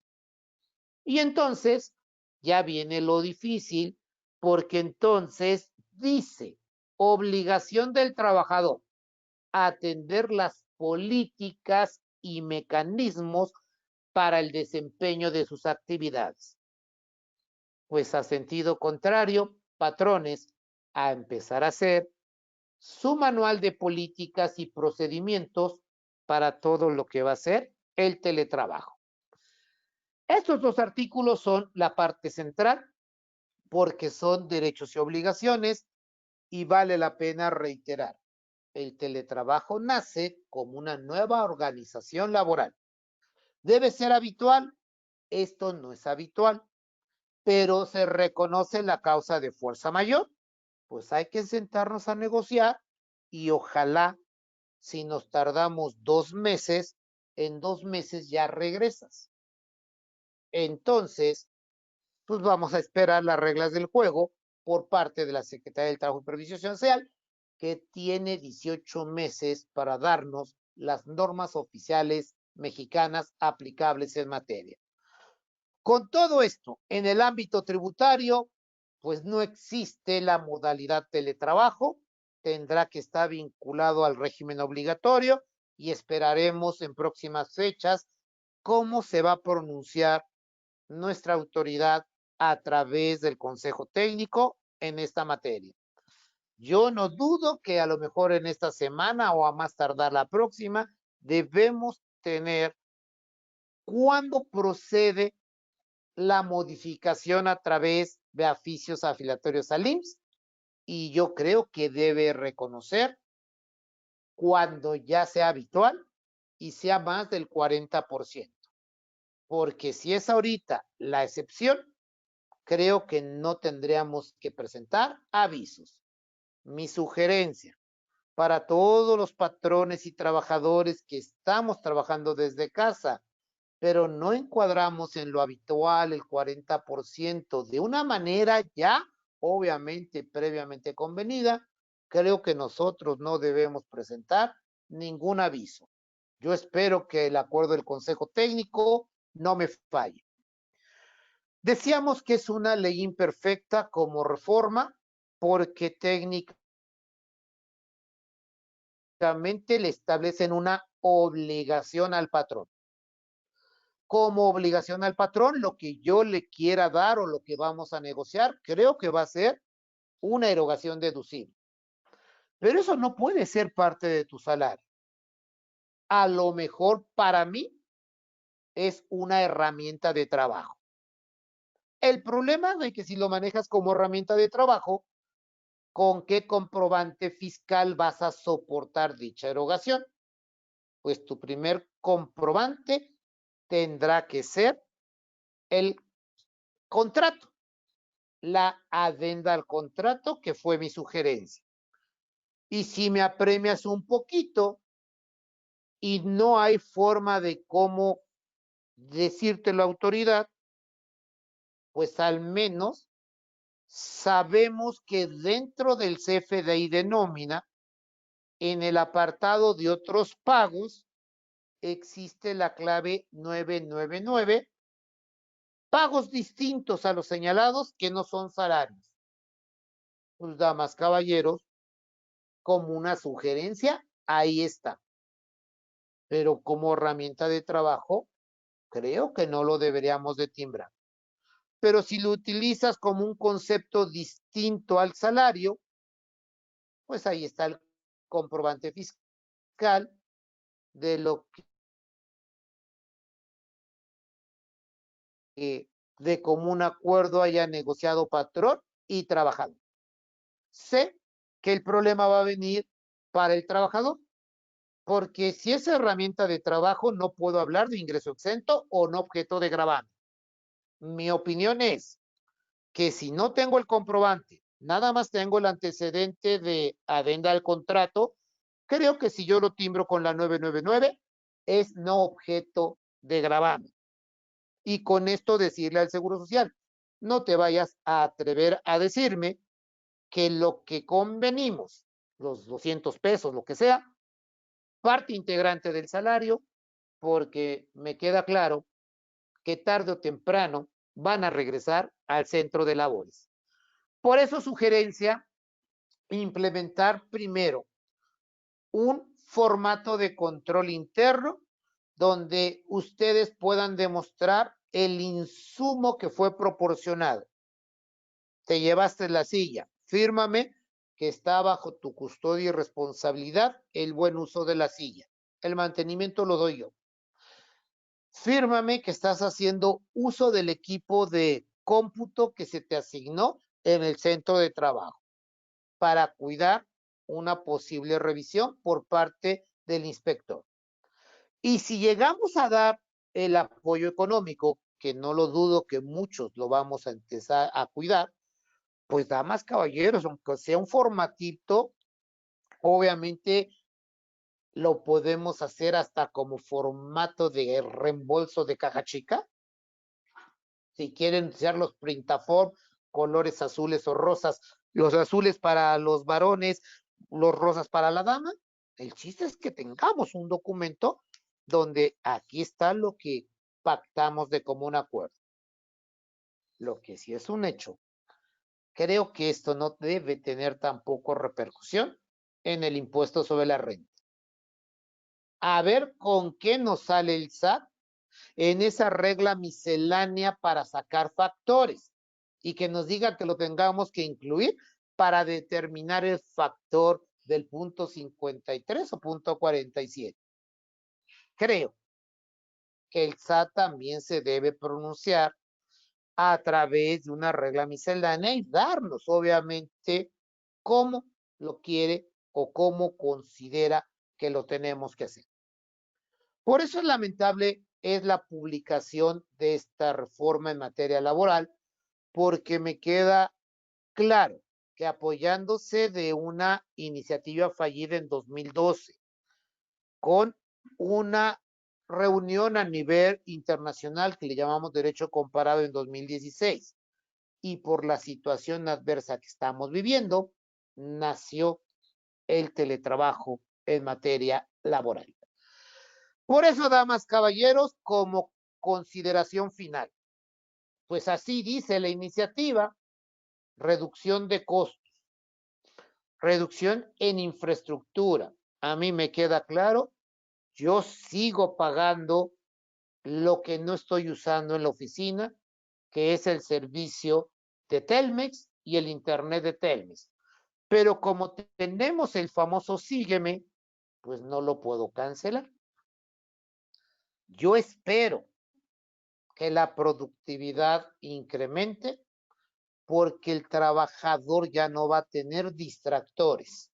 Y entonces ya viene lo difícil, porque entonces dice, obligación del trabajador, atender las políticas y mecanismos para el desempeño de sus actividades. Pues a sentido contrario, patrones, a empezar a hacer su manual de políticas y procedimientos para todo lo que va a ser el teletrabajo. Estos dos artículos son la parte central porque son derechos y obligaciones y vale la pena reiterar, el teletrabajo nace como una nueva organización laboral. ¿Debe ser habitual? Esto no es habitual, pero se reconoce la causa de fuerza mayor. Pues hay que sentarnos a negociar y ojalá, si nos tardamos 2 meses, en 2 meses ya regresas. Entonces, pues vamos a esperar las reglas del juego por parte de la Secretaría del Trabajo y Previsión Social, que tiene 18 meses para darnos las normas oficiales mexicanas aplicables en materia. Con todo esto, en el ámbito tributario, pues no existe la modalidad teletrabajo, tendrá que estar vinculado al régimen obligatorio y esperaremos en próximas fechas cómo se va a pronunciar nuestra autoridad a través del Consejo Técnico en esta materia. Yo no dudo que a lo mejor en esta semana o a más tardar la próxima debemos tener cuándo procede la modificación a través de oficios afiliatorios al IMSS y yo creo que debe reconocer cuando ya sea habitual y sea más del 40%. Porque si es ahorita la excepción, creo que no tendríamos que presentar avisos. Mi sugerencia para todos los patrones y trabajadores que estamos trabajando desde casa, pero no encuadramos en lo habitual el 40% de una manera ya obviamente previamente convenida, creo que nosotros no debemos presentar ningún aviso. Yo espero que el acuerdo del Consejo Técnico no me falle. Decíamos que es una ley imperfecta como reforma porque técnicamente le establecen una obligación al patrón. Como obligación al patrón, lo que yo le quiera dar o lo que vamos a negociar, creo que va a ser una erogación deducible. Pero eso no puede ser parte de tu salario. A lo mejor para mí es una herramienta de trabajo. El problema es que si lo manejas como herramienta de trabajo, ¿con qué comprobante fiscal vas a soportar dicha erogación? Pues tu primer comprobante tendrá que ser el contrato, la adenda al contrato, que fue mi sugerencia. Y si me apremias un poquito y no hay forma de cómo decirte la autoridad, pues al menos sabemos que dentro del CFDI de nómina, en el apartado de otros pagos, existe la clave 999, pagos distintos a los señalados que no son salarios. Pues damas, caballeros, como una sugerencia, ahí está. Pero como herramienta de trabajo, creo que no lo deberíamos de timbrar. Pero si lo utilizas como un concepto distinto al salario, pues ahí está el comprobante fiscal de lo que de común acuerdo haya negociado patrón y trabajador. Sé que el problema va a venir para el trabajador, porque si es herramienta de trabajo no puedo hablar de ingreso exento o no objeto de gravamen. Mi opinión es que si no tengo el comprobante, nada más tengo el antecedente de adenda al contrato, creo que si yo lo timbro con la 999 es no objeto de gravamen. Y con esto decirle al Seguro Social, no te vayas a atrever a decirme que lo que convenimos, los 200 pesos, lo que sea, parte integrante del salario, porque me queda claro que tarde o temprano van a regresar al centro de labores. Por eso sugerencia, implementar primero un formato de control interno donde ustedes puedan demostrar el insumo que fue proporcionado. Te llevaste la silla, fírmame que está bajo tu custodia y responsabilidad el buen uso de la silla. El mantenimiento lo doy yo. Fírmame que estás haciendo uso del equipo de cómputo que se te asignó en el centro de trabajo para cuidar una posible revisión por parte del inspector. Y si llegamos a dar el apoyo económico, que no lo dudo que muchos lo vamos a empezar a cuidar, pues damas, caballeros, aunque sea un formatito, obviamente lo podemos hacer hasta como formato de reembolso de caja chica. Si quieren usar los printaform, colores azules o rosas, los azules para los varones, los rosas para la dama. El chiste es que tengamos un documento donde aquí está lo que pactamos de común acuerdo. Lo que sí es un hecho. Creo que esto no debe tener tampoco repercusión en el impuesto sobre la renta. A ver con qué nos sale el SAT en esa regla miscelánea para sacar factores y que nos diga que lo tengamos que incluir para determinar el factor del punto 53 o punto 47. Creo que el SAT también se debe pronunciar a través de una regla miscelánea y darnos, obviamente, cómo lo quiere o cómo considera que lo tenemos que hacer. Por eso es lamentable es la publicación de esta reforma en materia laboral, porque me queda claro que apoyándose de una iniciativa fallida en 2012, con una reunión a nivel internacional que le llamamos derecho comparado en 2016, y por la situación adversa que estamos viviendo, nació el teletrabajo en materia laboral. Por eso, damas, caballeros, como consideración final, pues así dice la iniciativa: reducción de costos, reducción en infraestructura. A mí me queda claro, yo sigo pagando lo que no estoy usando en la oficina, que es el servicio de Telmex y el internet de Telmex. Pero como tenemos el famoso sígueme, pues no lo puedo cancelar. Yo espero que la productividad incremente porque el trabajador ya no va a tener distractores,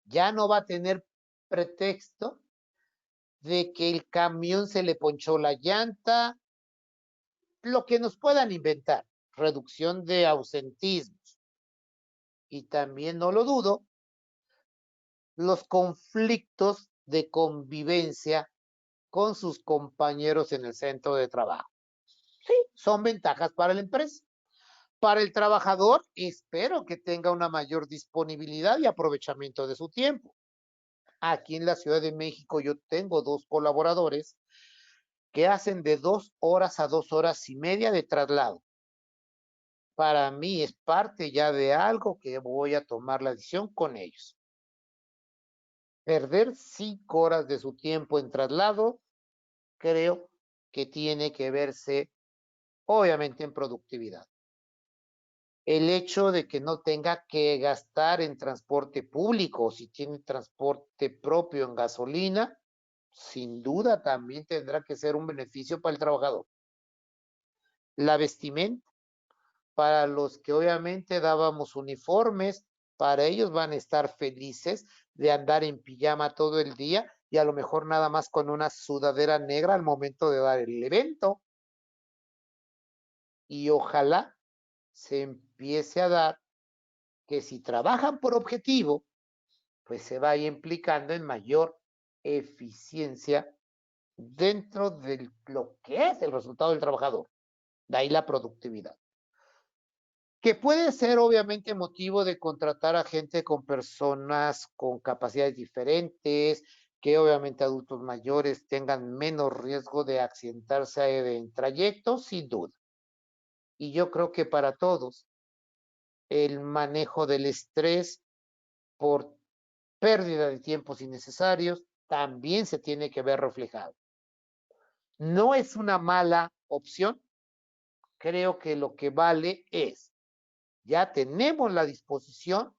ya no va a tener pretexto de que el camión se le ponchó la llanta, lo que nos puedan inventar, reducción de ausentismos. Y también no lo dudo, los conflictos de convivencia con sus compañeros en el centro de trabajo. Sí, son ventajas para la empresa. Para el trabajador, espero que tenga una mayor disponibilidad y aprovechamiento de su tiempo. Aquí en la Ciudad de México yo tengo 2 colaboradores que hacen de 2 horas a 2 horas y media de traslado. Para mí es parte ya de algo que voy a tomar la decisión con ellos. Perder 5 horas de su tiempo en traslado, creo que tiene que verse obviamente en productividad. El hecho de que no tenga que gastar en transporte público, si tiene transporte propio en gasolina, sin duda también tendrá que ser un beneficio para el trabajador. La vestimenta, para los que obviamente dábamos uniformes, para ellos van a estar felices de andar en pijama todo el día y a lo mejor nada más con una sudadera negra al momento de dar el evento. Y ojalá se empiece a dar que si trabajan por objetivo, pues se vaya implicando en mayor eficiencia dentro de lo que es el resultado del trabajador. De ahí la productividad. Que puede ser obviamente motivo de contratar a gente con personas con capacidades diferentes, que obviamente adultos mayores tengan menos riesgo de accidentarse en trayectos, sin duda. Y yo creo que para todos, el manejo del estrés por pérdida de tiempos innecesarios, también se tiene que ver reflejado. No es una mala opción. Creo que lo que vale es, ya tenemos la disposición,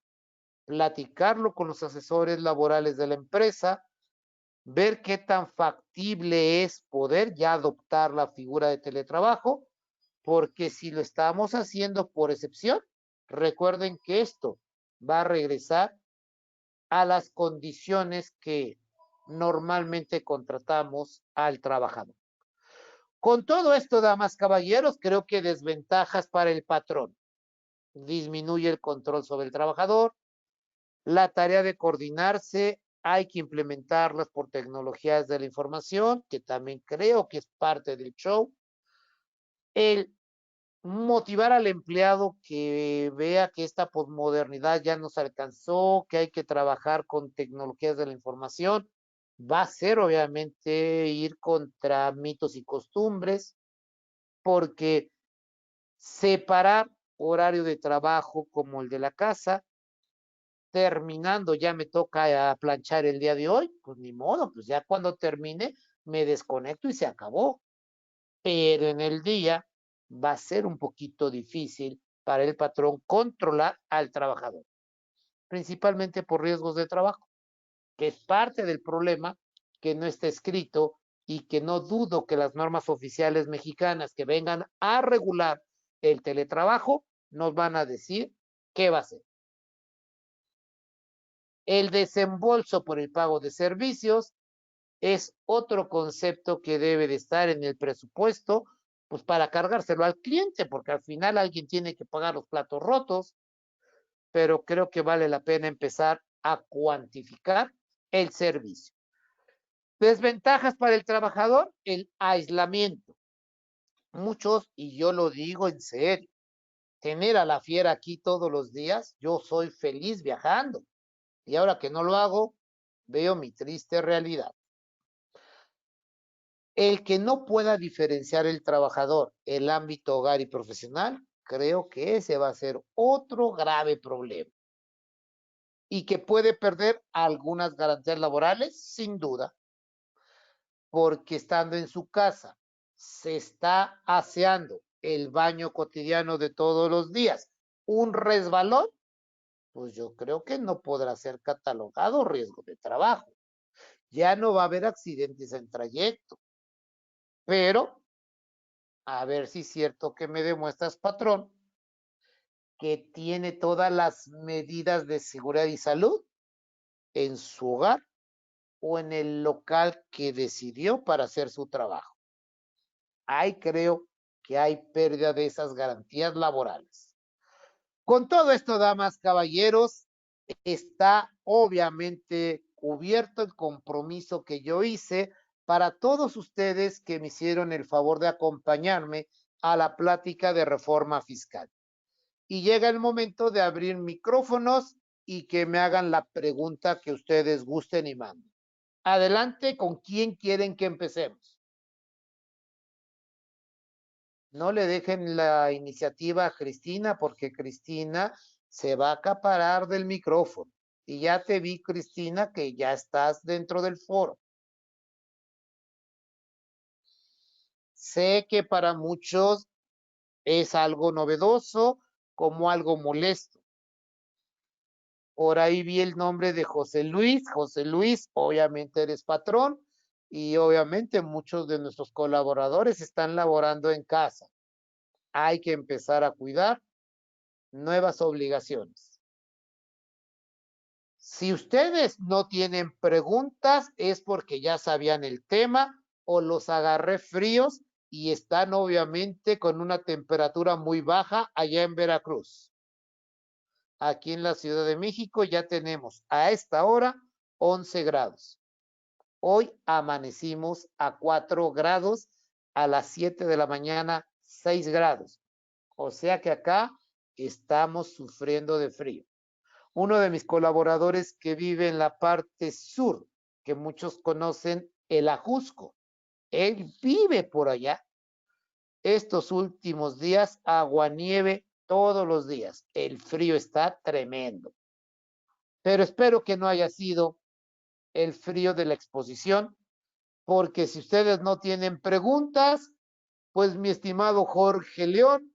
platicarlo con los asesores laborales de la empresa, ver qué tan factible es poder ya adoptar la figura de teletrabajo, porque si lo estamos haciendo por excepción, recuerden que esto va a regresar a las condiciones que normalmente contratamos al trabajador. Con todo esto, damas, caballeros, creo que desventajas para el patrón. Disminuye el control sobre el trabajador, la tarea de coordinarse hay que implementarlas por tecnologías de la información, que también creo que es parte del show. El motivar al empleado que vea que esta posmodernidad ya nos alcanzó, que hay que trabajar con tecnologías de la información, va a ser obviamente ir contra mitos y costumbres, porque separar horario de trabajo como el de la casa, terminando ya me toca planchar el día de hoy, pues ni modo, pues ya cuando termine me desconecto y se acabó. Pero en el día va a ser un poquito difícil para el patrón controlar al trabajador, principalmente por riesgos de trabajo, que es parte del problema que no está escrito y que no dudo que las normas oficiales mexicanas que vengan a regular el teletrabajo nos van a decir qué va a ser. El desembolso por el pago de servicios es otro concepto que debe de estar en el presupuesto, pues para cargárselo al cliente, porque al final alguien tiene que pagar los platos rotos, pero creo que vale la pena empezar a cuantificar el servicio. Desventajas para el trabajador, el aislamiento. Muchos, y yo lo digo en serio, tener a la fiera aquí todos los días, yo soy feliz viajando, y ahora que no lo hago, veo mi triste realidad. El que no pueda diferenciar el trabajador, el ámbito hogar y profesional, creo que ese va a ser otro grave problema. Y que puede perder algunas garantías laborales, sin duda, porque estando en su casa, se está aseando el baño cotidiano de todos los días, un resbalón, pues yo creo que no podrá ser catalogado riesgo de trabajo. Ya no va a haber accidentes en trayecto, pero a ver si es cierto que me demuestras, patrón, que tiene todas las medidas de seguridad y salud en su hogar o en el local que decidió para hacer su trabajo. Ahí creo que hay pérdida de esas garantías laborales. Con todo esto, damas, caballeros, está obviamente cubierto el compromiso que yo hice para todos ustedes que me hicieron el favor de acompañarme a la plática de reforma fiscal. Y llega el momento de abrir micrófonos y que me hagan la pregunta que ustedes gusten y manden. Adelante, ¿con quién quieren que empecemos? No le dejen la iniciativa a Cristina, porque Cristina se va a acaparar del micrófono. Y ya te vi, Cristina, que ya estás dentro del foro. Sé que para muchos es algo novedoso, como algo molesto. Por ahí vi el nombre de José Luis. José Luis, obviamente eres patrón y obviamente muchos de nuestros colaboradores están laborando en casa. Hay que empezar a cuidar nuevas obligaciones. Si ustedes no tienen preguntas es porque ya sabían el tema o los agarré fríos y están obviamente con una temperatura muy baja allá en Veracruz. Aquí en la Ciudad de México ya tenemos a esta hora 11 grados. Hoy amanecimos a 4 grados, a las 7 de la mañana 6 grados. O sea que acá estamos sufriendo de frío. Uno de mis colaboradores que vive en la parte sur, que muchos conocen el Ajusco, él vive por allá. Estos últimos días, aguanieve todos los días. El frío está tremendo. Pero espero que no haya sido el frío de la exposición, porque si ustedes no tienen preguntas, pues mi estimado Jorge León,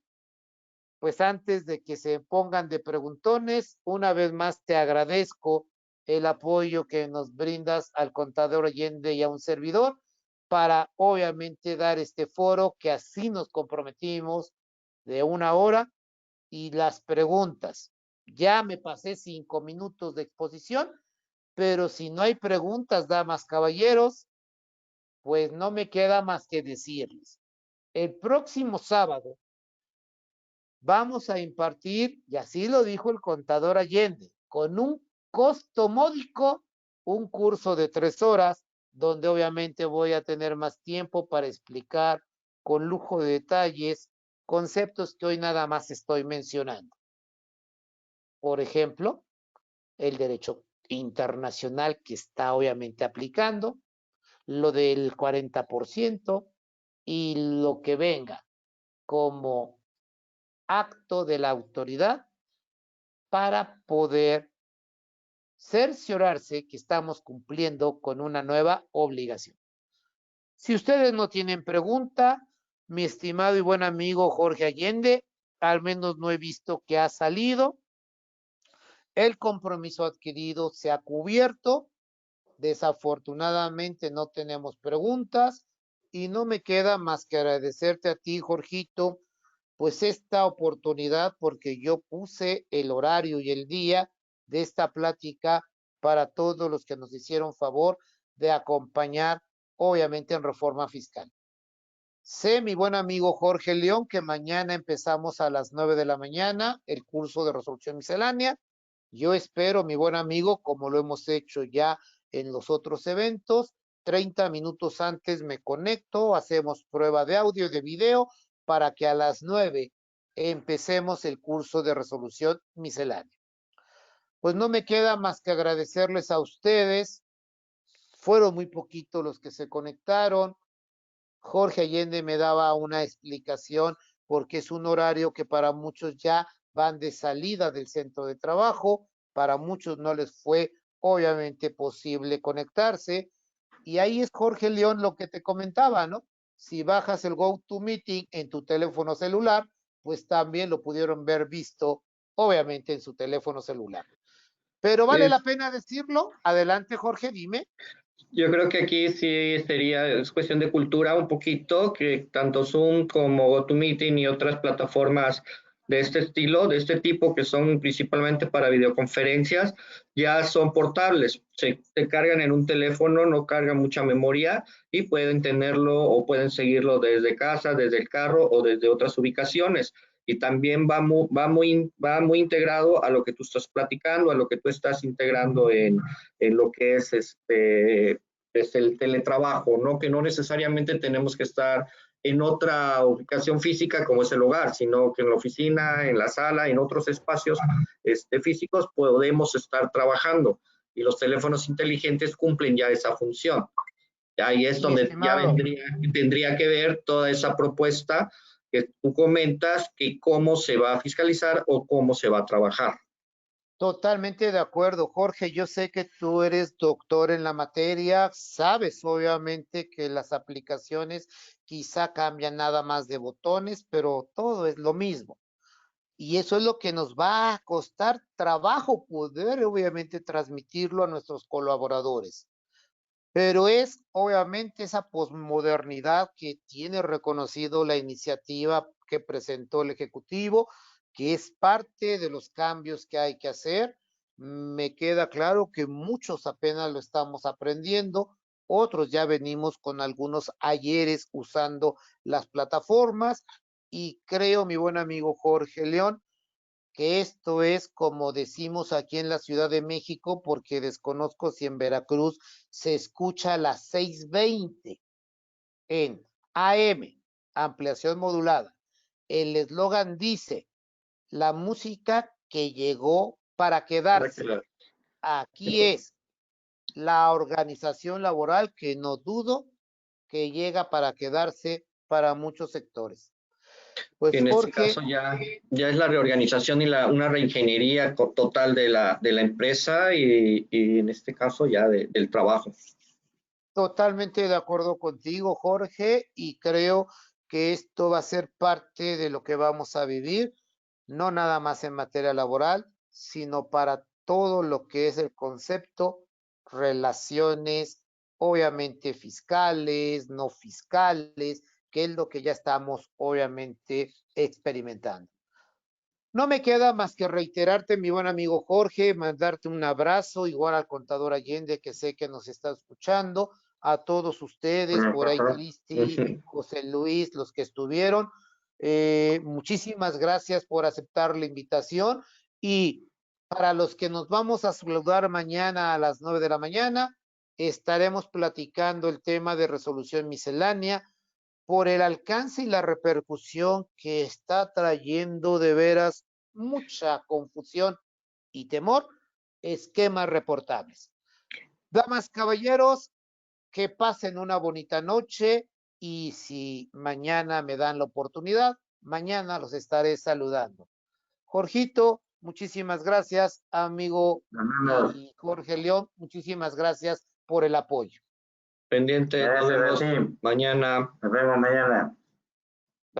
pues antes de que se pongan de preguntones, una vez más te agradezco el apoyo que nos brindas al contador Allende y a un servidor para obviamente dar este foro que así nos comprometimos de 1 hora y las preguntas. Ya me pasé 5 minutos de exposición, pero si no hay preguntas, damas, caballeros, pues no me queda más que decirles. El próximo sábado vamos a impartir, y así lo dijo el contador Allende, con un costo módico, un curso de 3 horas, donde obviamente voy a tener más tiempo para explicar con lujo de detalles conceptos que hoy nada más estoy mencionando. Por ejemplo, el derecho internacional que está obviamente aplicando, lo del 40% y lo que venga como acto de la autoridad para poder cerciorarse que estamos cumpliendo con una nueva obligación. Si ustedes no tienen pregunta, mi estimado y buen amigo Jorge Allende, al menos no he visto que ha salido. El compromiso adquirido se ha cubierto. Desafortunadamente no tenemos preguntas y no me queda más que agradecerte a ti, Jorgito, pues esta oportunidad porque yo puse el horario y el día de esta plática para todos los que nos hicieron favor de acompañar, obviamente, en Reforma Fiscal. Sé, mi buen amigo Jorge León, que mañana empezamos a las 9 de la mañana el curso de resolución miscelánea. Yo espero, mi buen amigo, como lo hemos hecho ya en los otros eventos, 30 minutos antes me conecto, hacemos prueba de audio y de video para que a las 9 empecemos el curso de resolución miscelánea. Pues no me queda más que agradecerles a ustedes. Fueron muy poquitos los que se conectaron. Jorge Allende me daba una explicación porque es un horario que para muchos ya van de salida del centro de trabajo, para muchos no les fue obviamente posible conectarse. Y ahí es Jorge León lo que te comentaba, ¿no? Si bajas el GoToMeeting en tu teléfono celular, pues también lo pudieron ver visto, obviamente, en su teléfono celular. Pero vale la pena decirlo. Adelante, Jorge, dime. Yo creo que aquí sí es cuestión de cultura un poquito, que tanto Zoom como GoToMeeting y otras plataformas de este estilo, de este tipo, que son principalmente para videoconferencias, ya son portables, se cargan en un teléfono, no cargan mucha memoria y pueden tenerlo o pueden seguirlo desde casa, desde el carro o desde otras ubicaciones. Y también va muy integrado a lo que tú estás platicando, a lo que tú estás integrando en lo que es el teletrabajo, ¿no? Que no necesariamente tenemos que estar en otra ubicación física como es el hogar, sino que en la oficina, en la sala, en otros espacios físicos podemos estar trabajando y los teléfonos inteligentes cumplen ya esa función. Ahí es donde ya tendría que ver toda esa propuesta que tú comentas, que cómo se va a fiscalizar o cómo se va a trabajar. Totalmente de acuerdo, Jorge. Yo sé que tú eres doctor en la materia, sabes obviamente que las aplicaciones quizá cambian nada más de botones, pero todo es lo mismo. Y eso es lo que nos va a costar trabajo poder obviamente transmitirlo a nuestros colaboradores. Pero es obviamente esa posmodernidad que tiene reconocido la iniciativa que presentó el Ejecutivo, que es parte de los cambios que hay que hacer. Me queda claro que muchos apenas lo estamos aprendiendo, otros ya venimos con algunos ayeres usando las plataformas y creo, mi buen amigo Jorge León, que esto es como decimos aquí en la Ciudad de México, porque desconozco si en Veracruz se escucha a las 6:20 en AM, ampliación modulada. El eslogan dice, la música que llegó para quedarse. Aquí es la organización laboral que no dudo que llega para quedarse para muchos sectores. Pues En este Jorge, caso ya es la reorganización y una reingeniería total de la empresa y en este caso ya del trabajo. totalmente de acuerdo contigo, Jorge, y creo que esto va a ser parte de lo que vamos a vivir, no nada más en materia laboral, sino para todo lo que es el concepto, relaciones, obviamente fiscales, no fiscales, que es lo que ya estamos obviamente experimentando. No me queda más que reiterarte, mi buen amigo Jorge, mandarte un abrazo, igual al contador Allende, que sé que nos está escuchando, a todos ustedes, por ahí Cristi, José Luis, los que estuvieron. Muchísimas gracias por aceptar la invitación y para los que nos vamos a saludar mañana a las 9 de la mañana, estaremos platicando el tema de resolución miscelánea por el alcance y la repercusión que está trayendo de veras mucha confusión y temor, esquemas reportables. Damas, caballeros, que pasen una bonita noche y si mañana me dan la oportunidad, mañana los estaré saludando. Jorgito, muchísimas gracias, amigo. Y Jorge León, muchísimas gracias por el apoyo. Pendiente, nos vemos mañana. Nos vemos mañana.